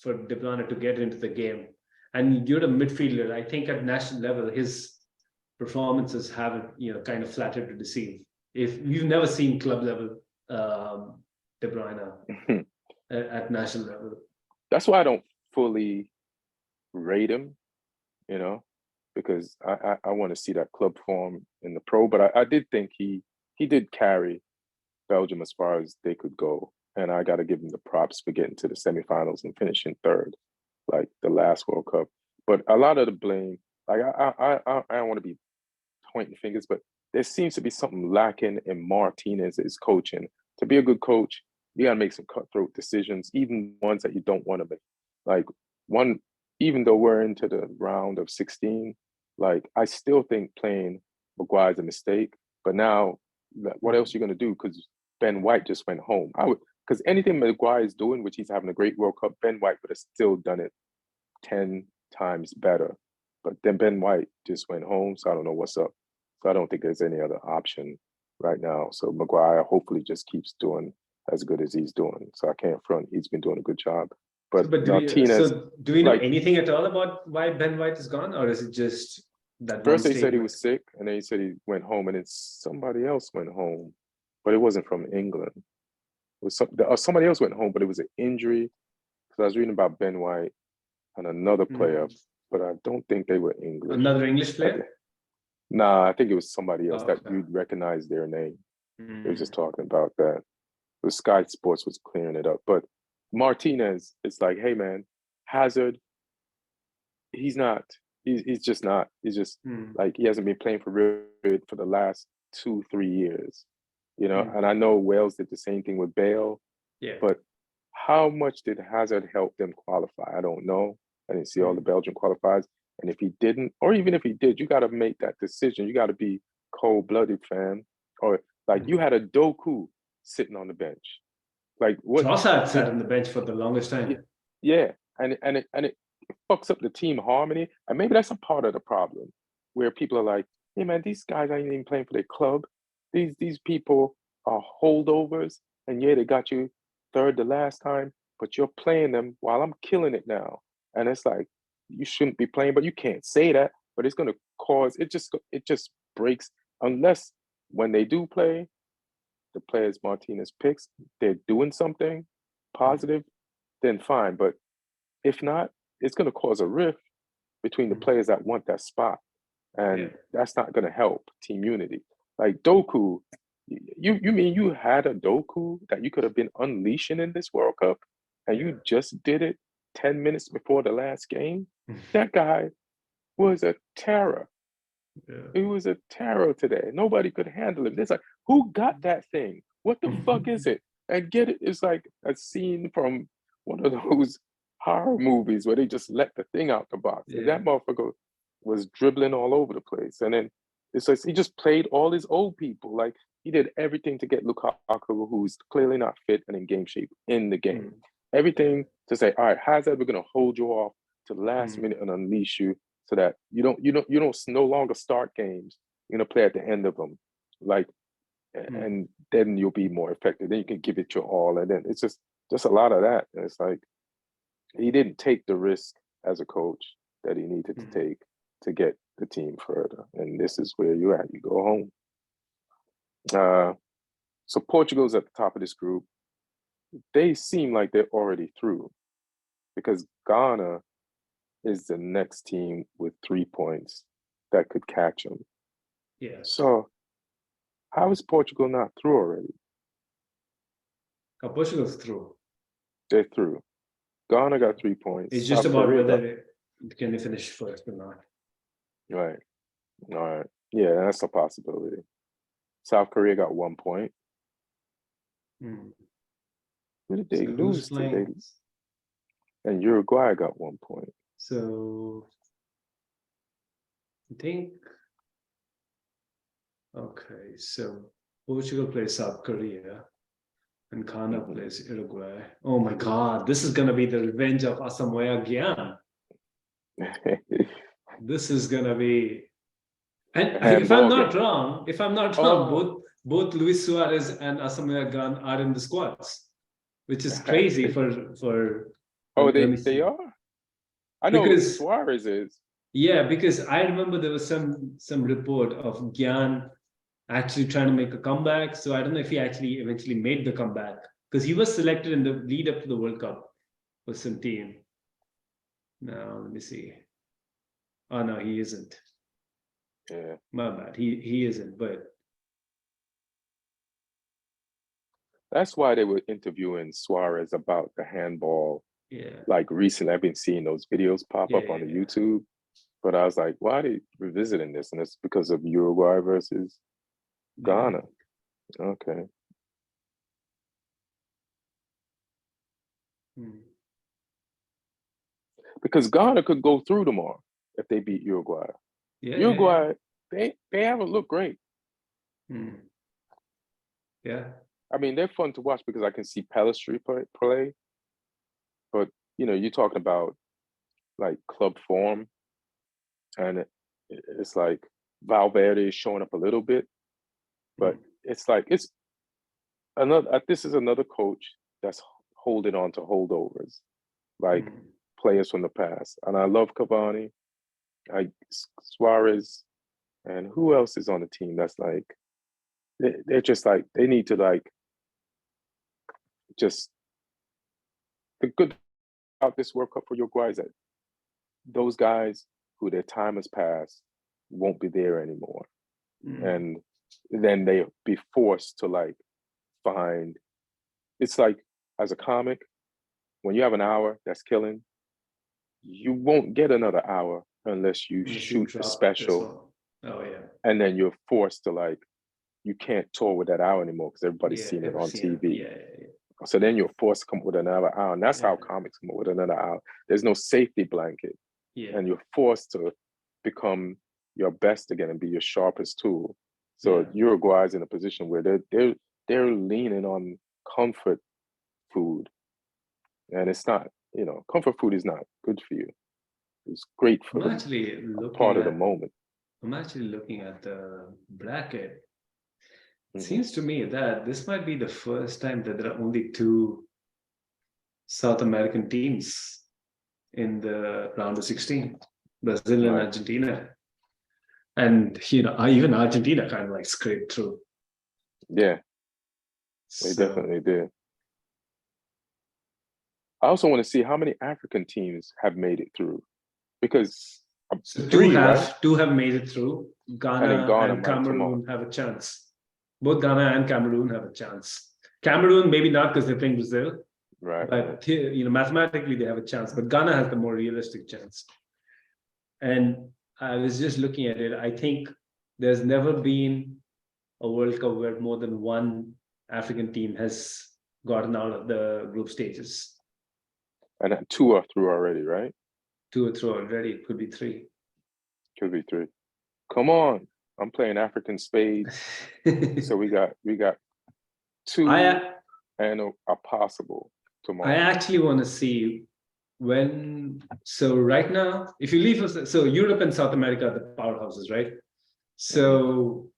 De Bruyne to get into the game. And you're a midfielder. I think at national level, his performances haven't, kind of flattered to deceive. If we've never seen club level De Bruyne at national level. That's why I don't fully rate him, you know, because I want to see that club form in the pro. But I did think he did carry Belgium as far as they could go. And I got to give him the props for getting to the semifinals and finishing third, like the last World Cup. But a lot of the blame, like I don't want to be pointing fingers, but there seems to be something lacking in Martinez's coaching. To be a good coach, you got to make some cutthroat decisions, even ones that you don't want to make. Like one, even though we're into the round of 16, like I still think playing Maguire's a mistake. But now, what else are you going to do? Because Ben White just went home. Because anything Maguire is doing, which he's having a great World Cup, Ben White would have still done it 10 times better. But then Ben White just went home, so I don't know what's up. So I don't think there's any other option right now. So Maguire hopefully just keeps doing as good as he's doing. So I can't front. He's been doing a good job. But Martinez, do we know like, anything at all about why Ben White is gone, or is it just that one first they said he statement? was sick, and then he said he went home, and then somebody else went home, but it wasn't from England. It was somebody else went home, but it was an injury. Because I was reading about Ben White and another player, but I don't think they were English. Another English player? Nah, I think it was somebody else that okay. you'd recognize their name. They were just talking about that. The Sky Sports was clearing it up. But Martinez, it's like, hey man, Hazard, he's just not. He's just like, he hasn't been playing for real for the last 2-3 years. You know, and I know Wales did the same thing with Bale. Yeah. But how much did Hazard help them qualify? I don't know. I didn't see all the Belgian qualifiers. And if he didn't, or even if he did, you got to make that decision. You got to be cold-blooded, fam. Or like you had a Doku sitting on the bench. Like what? Trossard sat on the bench for the longest time. Yeah, and it fucks up the team harmony. And maybe that's a part of the problem, where people are like, "Hey man, these guys ain't even playing for their club. These people are holdovers, and yeah, they got you third the last time, but you're playing them while I'm killing it now." And it's like, you shouldn't be playing, but you can't say that. But it's going to cause it just breaks, unless when they do play, the players Martinez picks, they're doing something positive, then fine. But if not, it's going to cause a rift between the players that want that spot, and that's not going to help team unity. Like Doku, you mean you had a Doku that you could have been unleashing in this World Cup, and you just did it 10 minutes before the last game? That guy was a terror. He was a terror today. Nobody could handle him. It's like, who got that thing? What the fuck is it? And get it? It's like a scene from one of those horror movies where they just let the thing out the box. And that motherfucker was dribbling all over the place. And then it's like he just played all his old people. Like he did everything to get Lukaku, who's clearly not fit and in game shape, in the game. Everything to say, all right, Hazard, we're gonna hold you off to the last minute and unleash you, so that you don't no longer start games. You're gonna play at the end of them, like, and then you'll be more effective. Then you can give it your all, and then it's just a lot of that. And it's like he didn't take the risk as a coach that he needed to take to get the team further. And this is where you're at. You go home. So Portugal's at the top of this group. They seem like they're already through, because Ghana is the next team with 3 points that could catch them. Yeah. So how is Portugal not through already? Portugal's through. They're through. Ghana got 3 points. It's just about whether can they finish first or not. Right. All right. Yeah, that's a possibility. South Korea got 1 point. Who did they lose today? And Uruguay got 1 point. So I think, okay, so Portugal plays South Korea and Ghana plays Uruguay. Oh my God, this is going to be the revenge of Asamoah Gyan. This is going to be, and if I'm not wrong, both Luis Suarez and Asamoah Gyan are in the squads, which is crazy for. Oh, they are? I know because Suarez is. Yeah, because I remember there was some report of Gyan actually trying to make a comeback. So I don't know if he actually eventually made the comeback, because he was selected in the lead up to the World Cup for some team. No, let me see. Oh no, he isn't. Yeah. My bad. He isn't, but That's why they were interviewing Suarez about the handball. yeah. Like recently, I've been seeing those videos pop Yeah, up on the yeah. YouTube. But I was like, why are they revisiting this? And it's because of Uruguay versus Yeah. Ghana. Okay. Hmm. Because Ghana could go through tomorrow if they beat Uruguay. Yeah, yeah, yeah. Uruguay, they haven't looked great. Hmm. Yeah. I mean, they're fun to watch because I can see Pellistri play. But, you're talking about like club form, and it's like Valverde is showing up a little bit, but Hmm. it's like it's another. This is another coach that's holding on to holdovers, like Hmm. players from the past. And I love Cavani, I Suarez, and who else is on the team that's like they're just like they need to like just the good about this World Cup for Uruguay is that those guys who their time has passed won't be there anymore, Hmm. and then they be forced to like find. It's like as a comic, when you have an hour that's killing, you won't get another hour unless you Unless you shoot a drop this special, one. Oh yeah. and then you're forced to like you can't tour with that hour anymore because everybody's Yeah, seen it ever on seen it. TV. Yeah, yeah, So then you're forced to come up with another hour, and that's yeah. how comics come up with another hour. There's no safety blanket, Yeah. and you're forced to become your best again and be your sharpest tool. So Yeah. Uruguay's in a position where they're leaning on comfort food, and it's not. Comfort food is not good for you. It's great for I'm the actually part looking of the at moment. I'm actually looking at the bracket. It Hmm. seems to me that this might be the first time that there are only two South American teams in the round of 16, Brazil and Right. Argentina. And even Argentina kind of like scraped through. Yeah, they So, definitely did. I also want to see how many African teams have made it through because so two three, right? have two have made it through. And then Ghana Ghana and might come on. Cameroon have a chance. Both Ghana and Cameroon have a chance. Cameroon maybe not because they're playing Brazil, Right, right. but mathematically they have a chance. But Ghana has the more realistic chance. And I was just looking at it. I think there's never been a World Cup where more than one African team has gotten out of the group stages. And two are through already, right? Two or three already. It could be three. Could be three. Come on. I'm playing African spades. So we got two I and a possible I tomorrow. actually want to see when. So right now, if you leave, so Europe and South America are the powerhouses, right? Hmm. So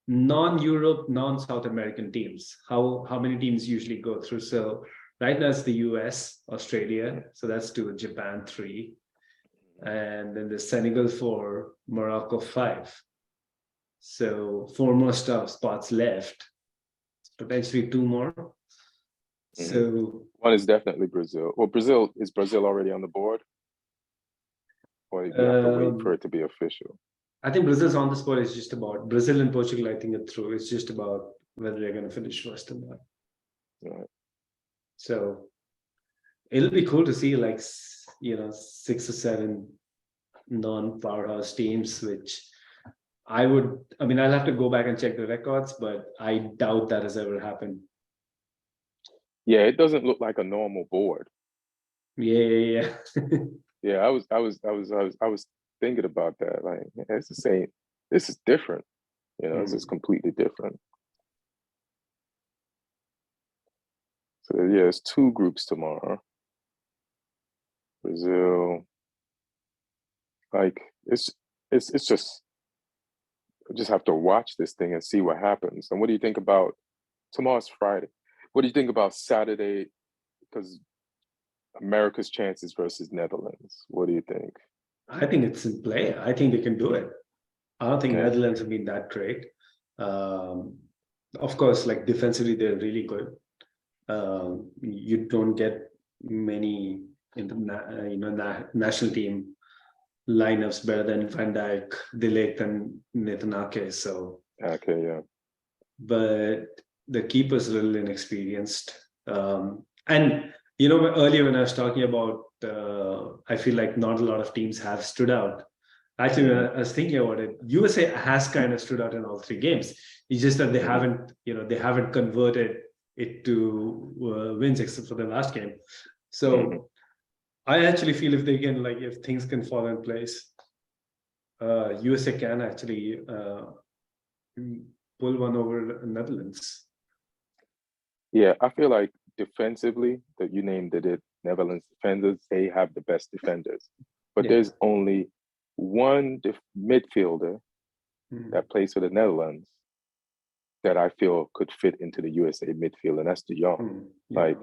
non-Europe, non-South American teams. How many teams usually go through? So right now it's the US, Australia. So that's two, Japan 3, and then the Senegal 4, Morocco 5. So four more spots left. Potentially two more. Hmm. So One is definitely Brazil. Well, Brazil already on the board? Or do you have to wait for um, it to be official? I think Brazil's on the spot. It's just about Brazil and Portugal. I think are through. It's just about whether they're going to finish first or not. Right. So it'll be cool to see like 6 or 7 non-powerhouse teams, which I mean, I'll have to go back and check the records, but I doubt that has ever happened. Yeah, it doesn't look like a normal board. Yeah, yeah, yeah. Yeah, I was thinking about that. Like, it's the same. This is different. This is Hmm. completely different. So yeah, it's two groups tomorrow. Brazil, like it's just I just have to watch this thing and see what happens. And what do you think about tomorrow's Friday? What do you think about Saturday? Because America's chances versus Netherlands. What do you think? I think it's in play. I think they can do it. I don't think Yeah. Netherlands have been that great. Um, of course, like defensively, they're really good. You don't get many. national team lineups better than Van Dijk, De Ligt, and Nathan Ake. So, Okay, yeah. but the keeper's a little inexperienced. And earlier when I was talking about, I feel like not a lot of teams have stood out. Actually, when I was thinking about it, USA has kind of stood out in all three games. It's just that they haven't converted it to wins except for the last game. So I actually feel if things can fall in place, USA can actually pull one over the Netherlands. Yeah, I feel like defensively, that you named it, Netherlands defenders, they have the best defenders. But there's only one midfielder that plays for the Netherlands that I feel could fit into the USA midfield, and that's De Jong. Like,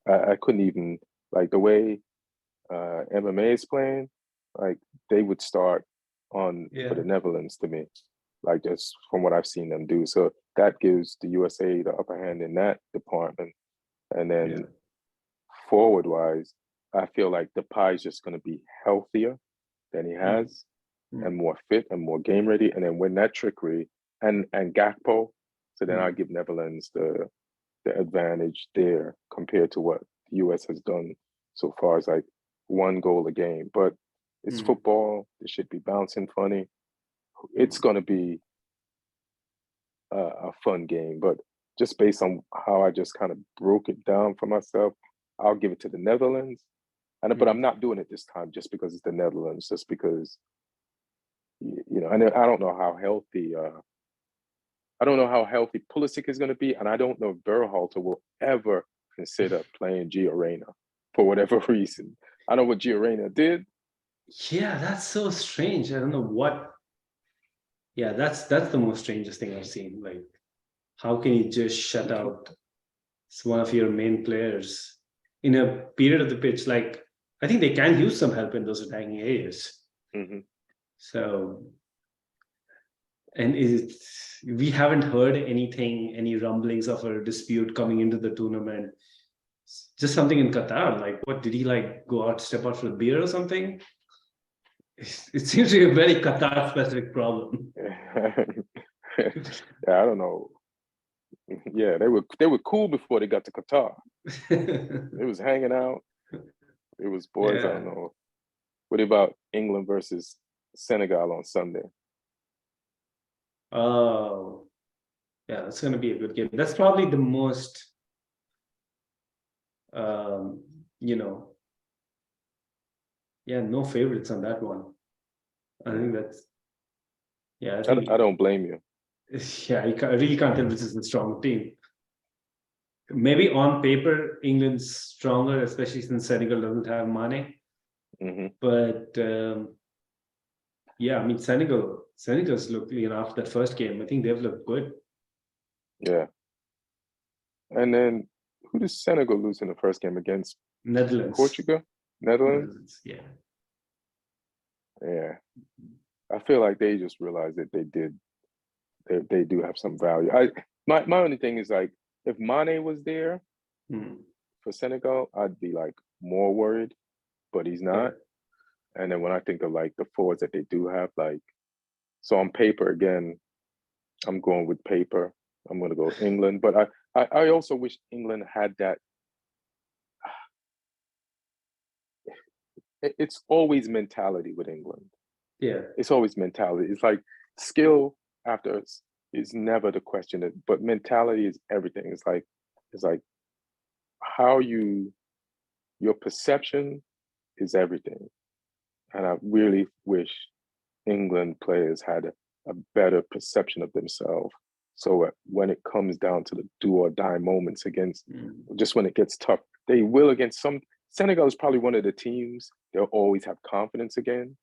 I couldn't even, like, the way MMA is playing, like, they would start on for the Netherlands to me, like, just from what I've seen them do. So that gives the USA the upper hand in that department. And then forward wise, I feel like the pie is just going to be healthier than he has, and more fit and more game ready. And then when that trickery and Gakpo, so then I give Netherlands the advantage there compared to what the US has done so far as like one goal a game. But it's football. It should be bouncing funny. It's going to be a fun game. But just based on how I just kind of broke it down for myself, I'll give it to the Netherlands. But I'm not doing it this time just because it's the Netherlands, just because, and I don't know how healthy Pulisic is going to be, and I don't know if Berhalter will ever consider playing Gio Reyna for whatever reason. I know what Gio Reyna did. Yeah, that's so strange. I don't know what. Yeah, that's the most strangest thing I've seen. Like, how can you just shut out one of your main players in a period of the pitch? Like, I think they can use some help in those attacking areas. So, and we haven't heard any rumblings of a dispute coming into the tournament. Just something in Qatar. Like, what did he go out, step out for a beer or something? It seems to be a very Qatar specific problem. Yeah, I don't know. Yeah, they were cool before they got to Qatar. It was hanging out. It was boys. I don't know. What about England versus Senegal on Sunday? Oh, yeah, that's going to be a good game. That's probably the most, no favorites on that one. I think that's, I don't blame you. Yeah, I really can't tell which is the strong team. Maybe on paper, England's stronger, especially since Senegal doesn't have Mane. But I mean, Senegal's looked, after that first game, I think they've looked good. Yeah. And then who did Senegal lose in the first game against? Netherlands. Portugal? Netherlands? Yeah. Yeah. I feel like they just realized that they do have some value. My only thing is, like, if Mane was there for Senegal, I'd be like more worried, but he's not. And then when I think of like the forwards that they do have, like, so on paper, again, I'm going with paper. I'm going to go England, but I also wish England had that. It's always mentality with England. Yeah. It's always mentality. It's like skill after is never the question, but mentality is everything. It's like how your perception is everything. And I really wish England players had a better perception of themselves. So when it comes down to the do or die moments against, just when it gets tough, they will against some. Senegal is probably one of the teams they'll always have confidence against,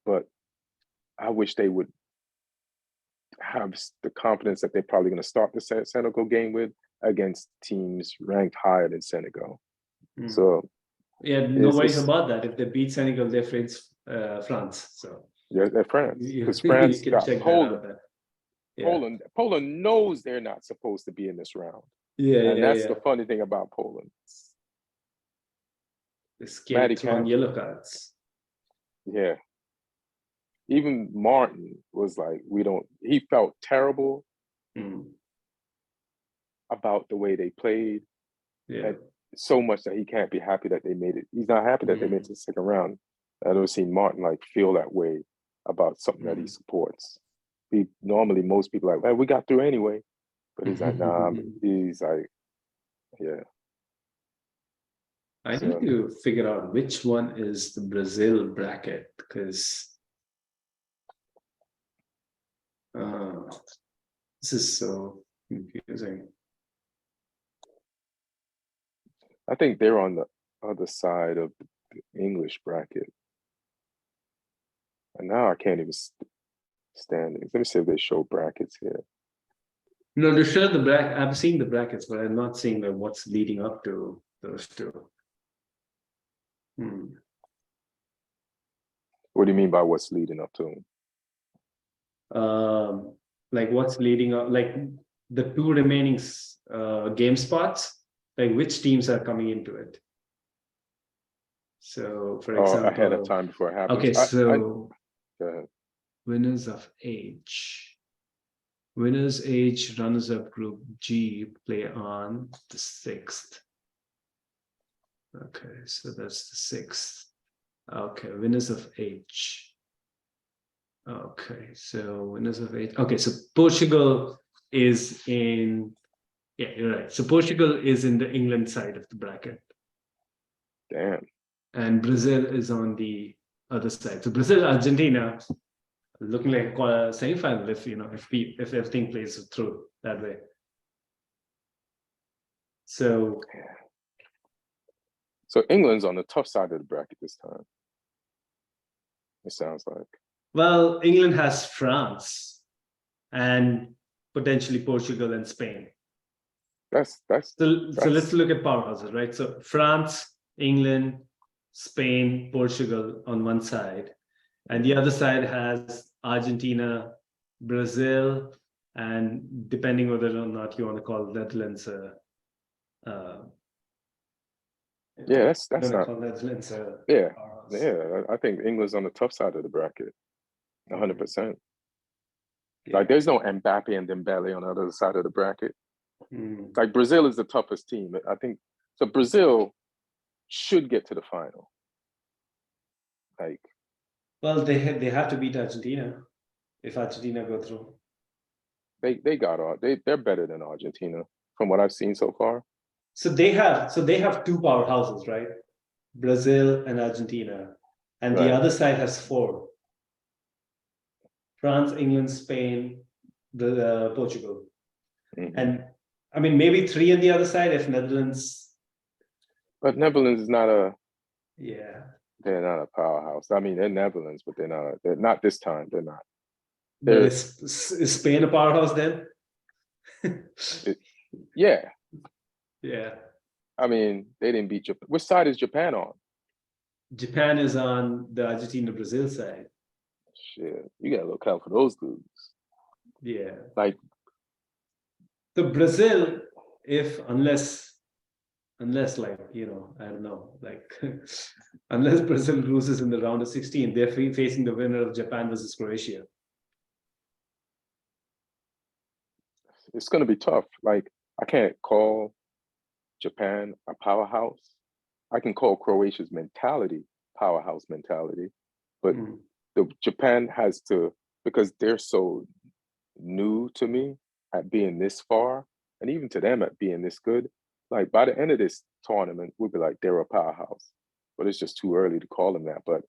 but I wish they would have the confidence that they're probably going to start the Senegal game with against teams ranked higher than Senegal. So yeah, no worries about that. If they beat Senegal, they face France. So yeah, they're France, because France got Poland. Poland knows they're not supposed to be in this round. And that's the funny thing about Poland. This Matty kid throwing Cash. yellow cards. Yeah. Even Martin was like, he felt terrible about the way they played. Yeah. And so much that he can't be happy that they made it. He's not happy that they made it to the second round. I've never seen Martin like feel that way about something that he supports. Normally most people are like, well, we got through anyway. But he's like, nah, he's like, yeah. I need to figure out which one is the Brazil bracket, because this is so confusing. I think they're on the other side of the English bracket. And now I can't even standings. Let me see if they show brackets here. No, they show the bracket. I'm seeing the brackets, but I'm not seeing what's leading up to those two. What do you mean by what's leading up to them? Like what's leading up, like the two remaining game spots, like which teams are coming into it. So, for example, ahead of time before it happens. Okay, so go ahead. Winners of H. Winners H, runners up group G play on the 6th. Okay, so that's the 6th. Okay, winners of H. Okay, so winners of H. Okay, so Portugal is in, yeah, you're right. So Portugal is in the England side of the bracket. Damn. And Brazil is on the other side. So Brazil, Argentina, looking like a semi-final if everything plays through that way. So England's on the tough side of the bracket this time. It sounds like. Well, England has France and potentially Portugal and Spain. That's so let's look at powerhouses, right? So France, England, Spain, Portugal on one side, and the other side has Argentina, Brazil, and depending whether or not you want to call Netherlands that's not Netherlands yeah. I think England's on the tough side of the bracket, 100%. Like there's no Mbappe and Dembele on the other side of the bracket. Like Brazil is the toughest team. I think so. Brazil should get to the final. Like, well, they have to beat Argentina if Argentina go through. They got on. They're better than Argentina from what I've seen so far. So they have two powerhouses, right? Brazil and Argentina, and the other side has 4: France, England, Spain, Portugal, and I mean maybe 3 on the other side if Netherlands. But Netherlands is not a. Yeah. They're not a powerhouse. I mean, they're Netherlands, but they're not. They're not this time. They're not. But is Spain a powerhouse then? Yeah. Yeah. I mean, they didn't beat Japan. Which side is Japan on? Japan is on the Argentina-Brazil side. Shit, you gotta look out for those dudes. Yeah. Like, so Brazil, unless like, I don't know, like unless Brazil loses in the round of 16, they're facing the winner of Japan versus Croatia. It's gonna be tough. Like, I can't call Japan a powerhouse. I can call Croatia's mentality powerhouse mentality, but Japan has to, because they're so new to me at being this far, and even to them at being this good. Like by the end of this tournament, we'd be like they're a powerhouse, but it's just too early to call them that. But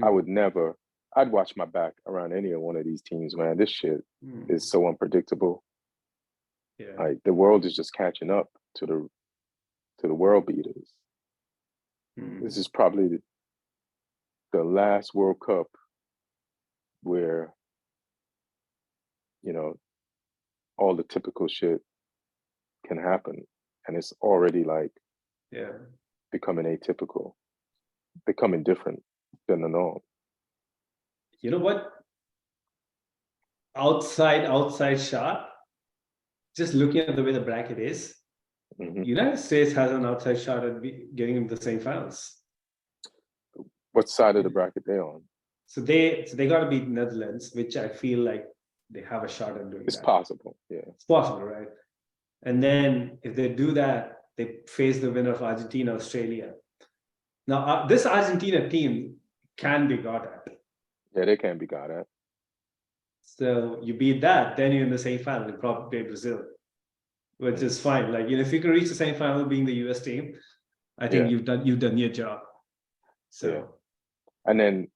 I would never. I'd watch my back around any one of these teams, man. This shit is so unpredictable. Yeah. Like the world is just catching up to the world beaters. This is probably the last World Cup where, all the typical shit can happen. And it's already like becoming atypical, becoming different than the norm. You know what? Outside shot, just looking at the way the bracket is, United States has an outside shot at getting into the semifinals. What side of the bracket they on? So they got to beat Netherlands, which I feel like they have a shot at doing It's that. possible, yeah. It's possible, right? And then if they do that, they face the winner of Argentina, Australia. Now, this Argentina team can be got at. Yeah, they can be got at. So you beat that, then you're in the semi-final and probably play Brazil, which is fine. Like, if you can reach the semi-final being the US team, I think you've done your job. So and then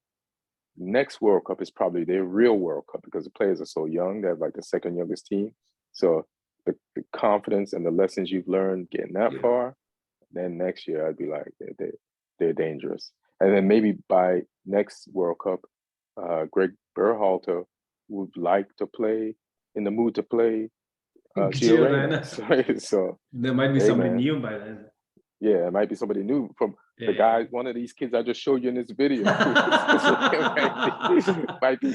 next World Cup is probably their real World Cup because the players are so young. They're like the second youngest team. So the confidence and the lessons you've learned getting that far, then next year I'd be like, they're dangerous. And then maybe by next World Cup, Greg Berhalter would like to play, in the mood to play Gio. So there might be somebody new by then. Yeah, it might be somebody new from the guy, one of these kids I just showed you in this video. might be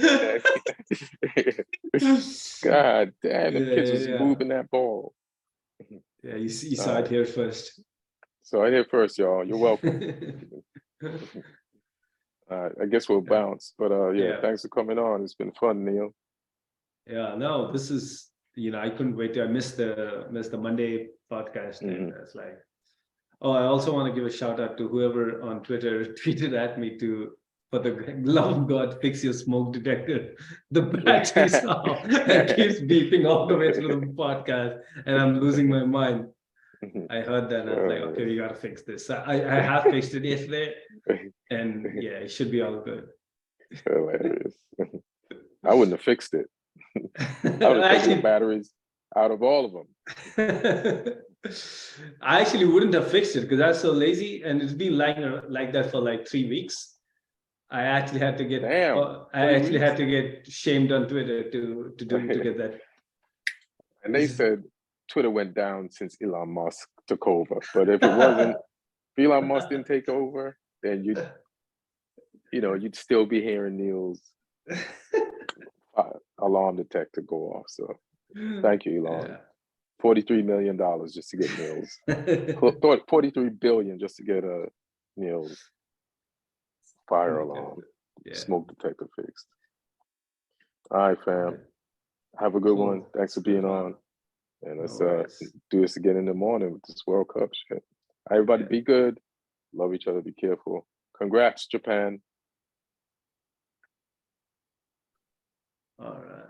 God damn, the kids was moving that ball. Yeah, you saw it here first. So I here first, y'all. You're welcome. I guess we'll bounce, but thanks for coming on. It's been fun, Neil. Yeah, no, this is, I couldn't wait. I missed the Monday podcast, and it's like, oh, I also want to give a shout out to whoever on Twitter tweeted at me for the love of God, fix your smoke detector. The battery's off. It keeps beeping all the way through the podcast, and I'm losing my mind. I heard that, and I was like, okay, we gotta fix this. I have fixed it yesterday, and it should be all good. Hilarious. I wouldn't have fixed it. I would have taken the batteries out of all of them. I actually wouldn't have fixed it because I was so lazy, and it's been like that for like 3 weeks. I actually had to get had to get shamed on Twitter to get that. And they said Twitter went down since Elon Musk took over. But if it wasn't, if Elon Musk didn't take over, then you'd still be hearing Neil's alarm detector go off. So thank you, Elon. Yeah. $43 million just to get Neil's. 43 billion just to get Neil's fire alarm, smoke detector fixed. All right, fam. Have a good one. Thanks for being on. And let's do this again in the morning with this World Cup shit. Everybody be good. Love each other. Be careful. Congrats, Japan. All right.